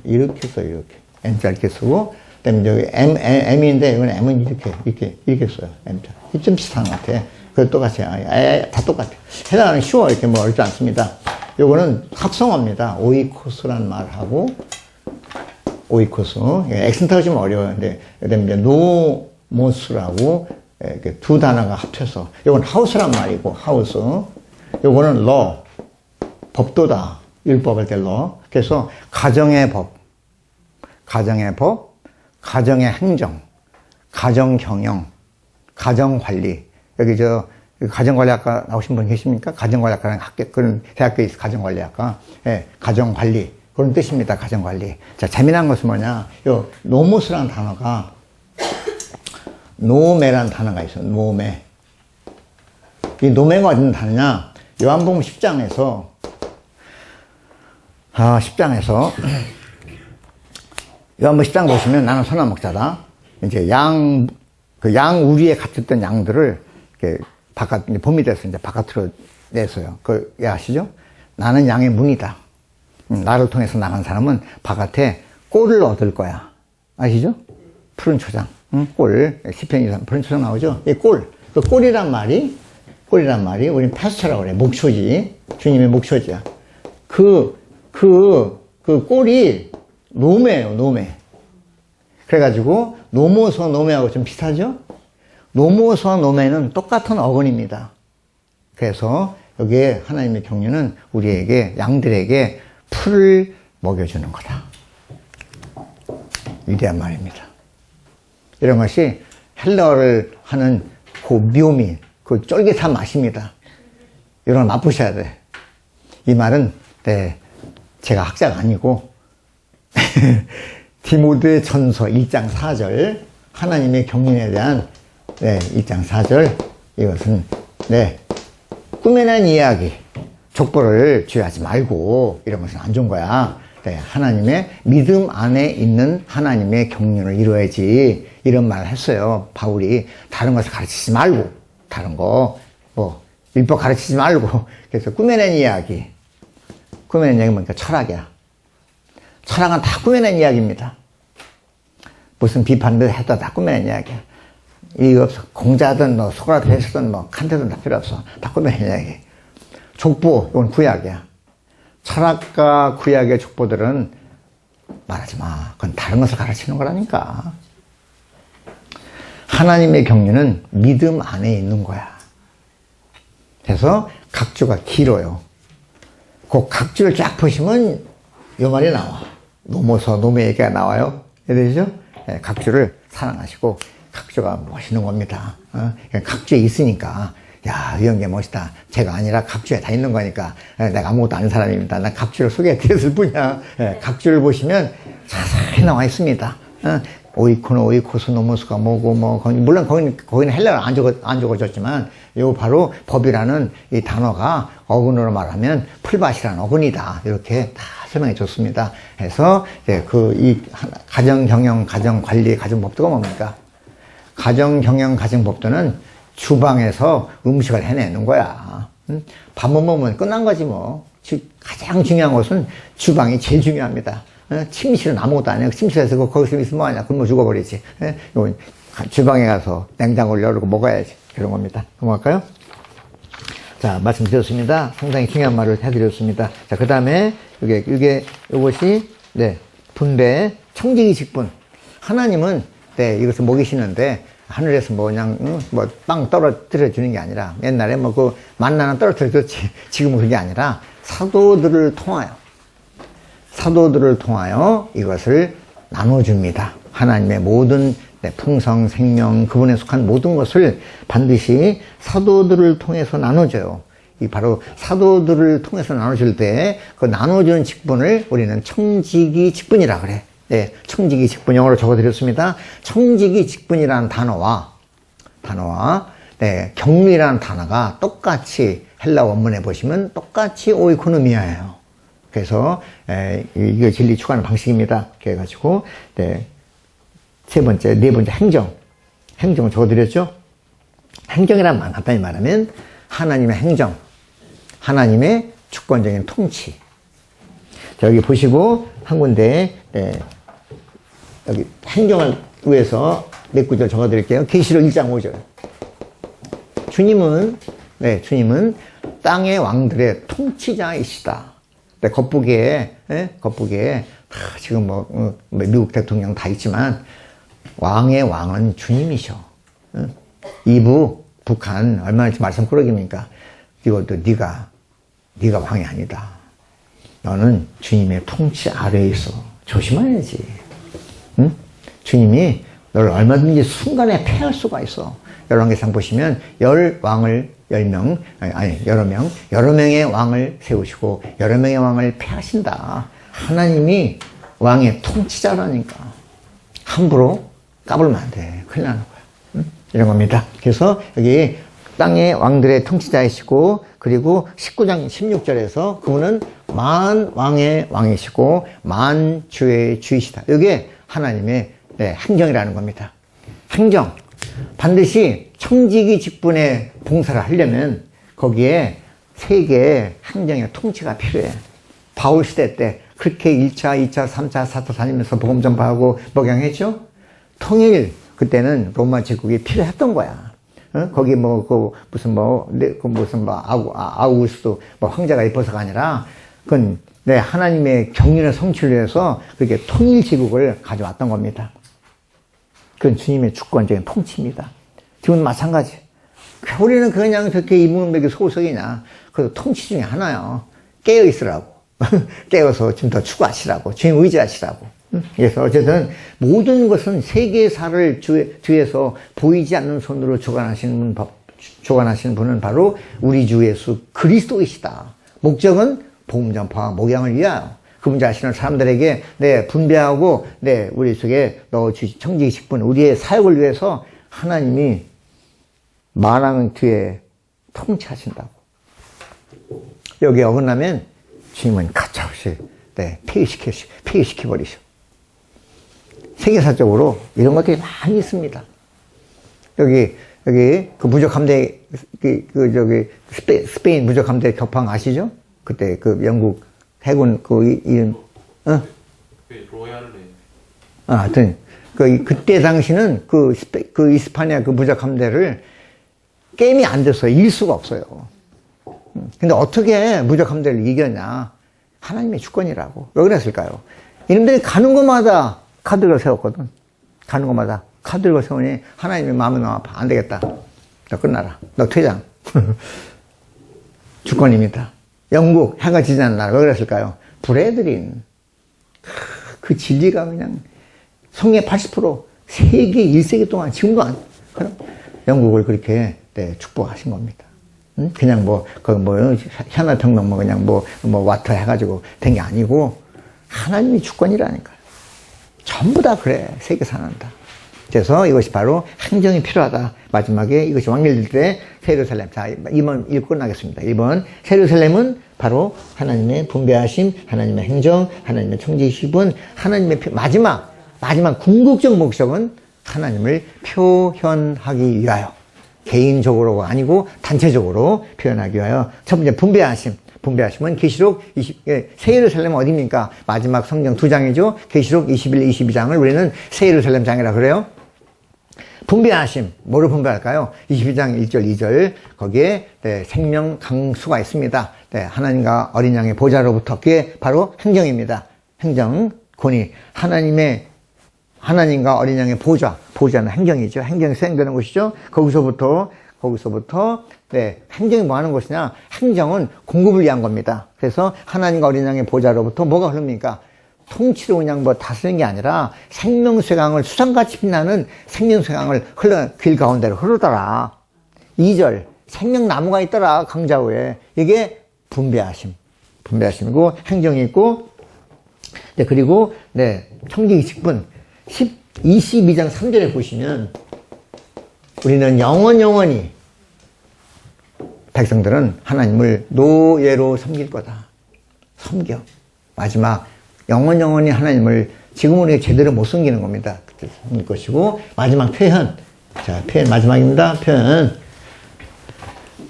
써요. 이렇게. N자 이렇게 쓰고. 그 다음에 여기 M인데, 이건 M은 이렇게 써요. M자. 좀 비슷한 것 같아. 그거 똑같아요. 다 똑같아요. 헬라어는 쉬워. 이렇게 뭐 어렵지 않습니다. 요거는 합성어입니다. 오이코스라는 말을 하고, 오이코스. 액센트가 좀 어려워요. 근데, 그 다음에 노모스라고, 이렇게 두 단어가 합쳐서. 요건 하우스란 말이고, 하우스. 요거는 러. 법도다. 율법을 때 러. 그래서 가정의 법, 가정의 행정, 가정 경영, 가정 관리. 여기 가정관리학과 나오신 분 계십니까? 가정관리학과는 그런 대학교에 있어, 가정관리학과. 예, 가정관리. 그런 뜻입니다, 가정관리. 자, 재미난 것은 뭐냐. 요, 노모스라는 단어가, 노매라는 단어가 있어요, 노매. 이 노매가 어떤 단어냐. 요한복음 10장에서, 요한복음 10장 보시면 나는 선한 목자다. 이제 양 우리에 갇혔던 양들을, 이렇게, 봄이 돼서 이제 바깥으로 내서요. 예, 아시죠? 나는 양의 문이다. 나를 통해서 나간 사람은 바깥에 꼴을 얻을 거야. 아시죠? 푸른 초장. 꼴. 시편 23 푸른 초장 나오죠? 이 꼴. 그 꼴이란 말이 우린 패스처라고 그래. 목초지. 주님의 목초지야. 그 꼴이 노매예요, 노매. 그래가지고, 노모서 노매하고 좀 비슷하죠? 노모서 노매는 똑같은 어근입니다. 그래서 여기에 하나님의 경륜은 우리에게, 양들에게 풀을 먹여주는 거다. 위대한 말입니다. 이런 것이 헬라어를 하는 그 묘미, 그 쫄깃한 맛입니다. 이런 걸 맛보셔야 돼. 이 말은, 제가 학자가 아니고 디모데 전서 1장 4절 하나님의 경륜에 대한 1장 4절 이것은 꾸며낸 이야기, 족보를 주의하지 말고 이런 것은 안 좋은 거야. 하나님의 믿음 안에 있는 하나님의 경륜을 이루어야지 이런 말을 했어요. 바울이 다른 것을 가르치지 말고 다른 거 율법 가르치지 말고 그래서 꾸며낸 이야기. 꾸며낸 이야기 뭐니까 철학이야. 철학은 다 꾸며낸 이야기입니다. 무슨 비판들 해도 다 꾸며낸 이야기야. 이거 없어. 공자든 소크라테스든 칸트든 다 필요 없어. 다 꾸며낸 이야기. 족보 이건 구약이야. 철학과 구약의 족보들은 말하지 마. 그건 다른 것을 가르치는 거라니까. 하나님의 경륜은 믿음 안에 있는 거야. 그래서 각주가 길어요. 그 각주를 쫙 보시면 요 말이 나와. 노모서 노메에게 나와요. 이해되죠? 각주를 사랑하시고 각주가 멋있는 겁니다. 각주에 있으니까 야, 이런 게 멋있다. 제가 아니라 각주에 다 있는 거니까 내가 아무것도 아닌 사람입니다. 난 각주를 소개해드렸을 뿐이야. 각주를 보시면 자세히 나와 있습니다. 오이코는 오이코스 노모스가 뭐고 물론 거기는 헬라어로 안 적어졌지만 요 바로 법이라는 이 단어가 어근으로 말하면 풀밭이라는 어근이다. 이렇게 다 설명해 줬습니다. 그래서 이 가정경영, 가정관리, 가정법도가 뭡니까? 가정경영, 가정법도는 주방에서 음식을 해내는 거야. 밥 못 먹으면 끝난 거지 뭐. 가장 중요한 것은 주방이 제일 중요합니다. 침실은 아무것도 안 해요. 침실에서 거기서 있으면 뭐하냐. 굶어 죽어버리지. 주방에 가서 냉장고를 열고 먹어야지. 그런 겁니다. 넘어갈까요? 자, 말씀드렸습니다. 상당히 중요한 말을 해드렸습니다. 자, 그 다음에 이것이 분배, 청지기 직분. 하나님은 이것을 먹이시는데 하늘에서 빵 떨어뜨려 주는 게 아니라 옛날에 만나는 떨어뜨려 줬지. 지금은 그게 아니라 사도들을 통하여 이것을 나눠줍니다. 하나님의 모든 풍성, 생명, 그분에 속한 모든 것을 반드시 사도들을 통해서 나눠줘요. 이 바로 사도들을 통해서 나눠줄 때 그 나눠주는 직분을 우리는 청지기 직분이라 그래. 청지기 직분 영어로 적어드렸습니다. 청지기 직분이라는 단어와 경륜이라는 단어가 똑같이 헬라 원문에 보시면 똑같이 오이코노미아예요. 그래서 이거 진리 추구하는 방식입니다. 그래가지고 네 번째 행정을 적어드렸죠. 행정이란 말 간단히 말하면 하나님의 행정, 하나님의 주권적인 통치. 자, 여기 보시고 한 군데 여기 행정을 위해서 몇 구절 적어드릴게요. 계시록 1장 5절. 주님은 땅의 왕들의 통치자이시다. 겉보기에 지금 미국 대통령 다 있지만 왕의 왕은 주님이셔. 이부 북한 얼마나 말썽꾸러기입니까? 이것도 네가 왕이 아니다. 너는 주님의 통치 아래에 있어. 조심해야지. 응? 주님이 너를 얼마든지 순간에 패할 수가 있어. 열왕기상 보시면 여러 명의 왕을 세우시고 여러 명의 왕을 패하신다. 하나님이 왕의 통치자라니까. 함부로 까불면 안 돼. 큰일 나는 거야. 응? 이런 겁니다. 그래서 여기 땅의 왕들의 통치자이시고 그리고 19장 16절에서 그분은 만왕의 왕이시고 만주의 주이시다. 이게 하나님의 행정이라는 겁니다. 행정. 반드시 청지기 직분의 봉사를 하려면 거기에 세계의 행정의 통치가 필요해. 바울 시대 때 그렇게 1차, 2차, 3차, 4차 다니면서 복음 전파하고 목양했죠? 통일, 그때는 로마 제국이 필요했던 거야. 거기 아우구스도 황제가 이뻐서가 아니라 그건 하나님의 경륜의 성취를 위해서 그렇게 통일 제국을 가져왔던 겁니다. 그건 주님의 주권적인 통치입니다. 지금은 마찬가지. 우리는 그냥 저렇게 이문맥이 소속이냐. 그래도 통치 중에 하나요. 깨어 있으라고. 깨어서 좀 더 추구하시라고. 주님 의지하시라고. 그래서 어쨌든 모든 것은 세계사를 주에서 보이지 않는 손으로 주관하시는 분은 바로 우리 주 예수 그리스도이시다. 목적은 복음 전파와 목양을 위하여. 그 문제 아시는 사람들에게 네, 분배하고 네, 우리 속에 넣어주시 청지기 식분 우리의 사역을 위해서 하나님이 만왕 뒤에 통치하신다고. 여기 어긋나면 주님은 가차없이 네, 폐기시켜버리셔. 세계사적으로 이런 것들이 많이 있습니다. 여기 그 무적 함대 스페인 무적 함대 격방 아시죠? 그때 그 영국 해군 이름 로얄레. 하여튼 그때 당시는 이스파니아 그 무적 함대를 게임이 안 됐어요. 이길 수가 없어요. 근데 어떻게 무적 함대를 이겼냐? 하나님의 주권이라고. 왜 그랬을까요? 이놈들이 가는 곳마다 카드를 세웠거든. 가는 곳마다 카드를 세우니 하나님의 마음이 너무 아파. 안 되겠다. 너 끝나라. 너 퇴장. 주권입니다. 영국 해가 지지 않는 나라. 왜 그랬을까요? 브레드린. 그 진리가 그냥 성의 80% 세계 1세기 동안 지금도 안. 그럼 영국을 그렇게 네, 축복하신 겁니다. 그냥 현아평등 그냥 와터 해가지고 된 게 아니고 하나님이 주권이라니까요. 전부 다 그래. 세계 사는다. 그래서 이것이 바로 행정이 필요하다. 마지막에 이것이 왕일일 때 새 예루살렘. 자, 2번 읽고 끝나겠습니다. 1번. 새 예루살렘은 바로 하나님의 분배하심, 하나님의 행정, 하나님의 청지기식분, 하나님의 마지막 궁극적 목적은 하나님을 표현하기 위하여. 개인적으로가 아니고 단체적으로 표현하기 위하여. 첫 번째, 분배하심은 계시록 새 예루살렘은 어디입니까? 마지막 성경 2장이죠. 계시록 21, 22장을 우리는 새 예루살렘 장이라 그래요. 분배하심, 뭐를 분배할까요? 22장 1절, 2절 거기에 네, 생명 강수가 있습니다. 네, 하나님과 어린 양의 보좌로부터 그게 바로 행정입니다. 행정, 권위, 하나님과 어린 양의 보좌는 행정이죠. 행정이 수행되는 곳이죠. 거기서부터 네, 행정이 뭐 하는 것이냐? 행정은 공급을 위한 겁니다. 그래서 하나님과 어린 양의 보좌로부터 뭐가 흐릅니까? 통치로 그냥 다스리는 게 아니라 생명수강을 수상같이 빛나는 생명수강을 길 가운데로 흐르더라. 2절, 생명나무가 있더라. 강자우에. 이게 분배하심이고 행정이 있고 네, 그리고 네, 청지기식분 22장 3절에 보시면 우리는 영원히 백성들은 하나님을 노예로 섬길 거다. 섬겨. 마지막 영원히 하나님을 지금 우리가 제대로 못 섬기는 겁니다. 그때 섬길 것이고 마지막 표현. 자, 표현 마지막입니다.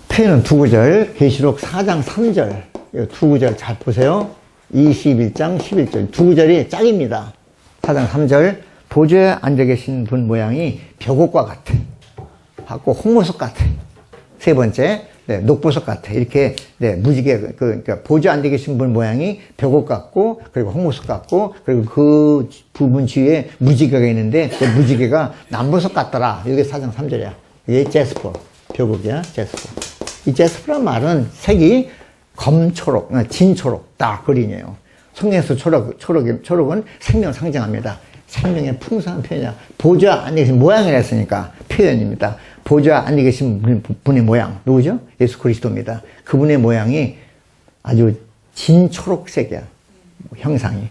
표현은 두 구절. 계시록 4장 3절. 이 두 구절 잘 보세요. 21장 11절. 두 구절이 짝입니다. 4장 3절. 보좌에 앉아 계신 분 모양이 벽옥과 같아. 하고 홍보석 같아. 세 번째, 네, 녹보석 같아. 이렇게, 네, 무지개, 그러니까 보좌에 앉아 계신 분 모양이 벽옥 같고, 그리고 홍보석 같고, 그리고 그 부분 주위에 무지개가 있는데, 그 무지개가 남보석 같더라. 이게 4장 3절이야. 이게 제스퍼. 벽옥이야, 제스퍼. 이 제스퍼란 말은 색이 검초록, 진초록, 딱 그린이에요. 성경에서 초록은 생명 상징합니다. 생명의 풍성한 표현이야. 보좌 앉아 계신 모양이라 했으니까 표현입니다. 보좌 앉아 계신 분의 모양. 누구죠? 예수 그리스도입니다. 그분의 모양이 아주 진초록색이야. 형상이.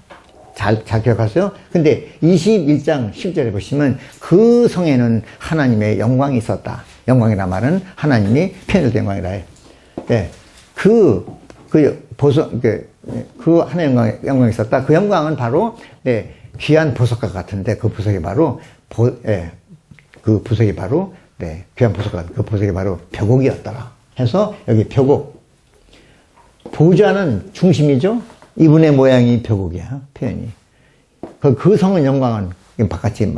잘 기억하세요? 근데 21장 10절에 보시면 그 성에는 하나님의 영광이 있었다. 영광이란 말은 하나님이 표현된 영광이라 해. 네. 그 하나님의 영광이 있었다. 그 영광은 바로, 네. 귀한 보석과 같은데 그 보석이 바로 네, 귀한 보석과 같은 그 보석이 바로 벽옥이었더라. 해서 여기 벽옥. 보좌는 중심이죠. 이분의 모양이 벽옥이야. 표현이. 그 성은 영광은 바깥이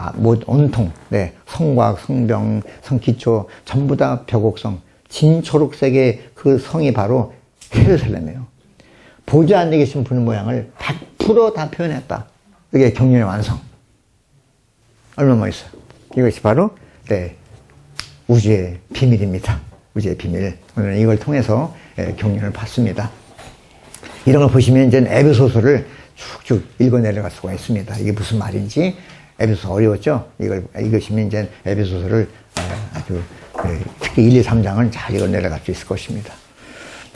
온통 네, 성곽, 성병, 성기초 전부 다 벽옥성. 진초록색의 그 성이 바로 예루살렘이에요. 보좌 앉아 계신 분의 모양을 100% 다 표현했다. 이게 경륜의 완성. 얼마나 멋있어요. 이것이 바로, 네, 우주의 비밀입니다. 우주의 비밀. 오늘 이걸 통해서 경륜을 봤습니다. 이런 걸 보시면 이제 에베소서를 쭉쭉 읽어 내려갈 수가 있습니다. 이게 무슨 말인지. 에베소서 어려웠죠? 이걸 읽으시면 이제 에베소서를 아주, 특히 1, 2, 3장은 잘 읽어 내려갈 수 있을 것입니다.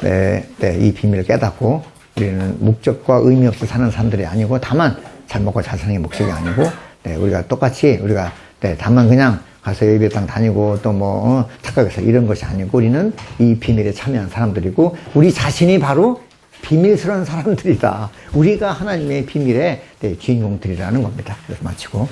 네, 이 비밀을 깨닫고 우리는 목적과 의미 없이 사는 사람들이 아니고, 다만 잘 먹고 잘 사는 게 목적이 아니고, 네, 우리가 똑같이 우리가 네, 다만 그냥 가서 예배당 다니고 또 뭐 착각해서 이런 것이 아니고, 우리는 이 비밀에 참여한 사람들이고, 우리 자신이 바로 비밀스러운 사람들이다. 우리가 하나님의 비밀의 네, 주인공들이라는 겁니다. 그래서 마치고.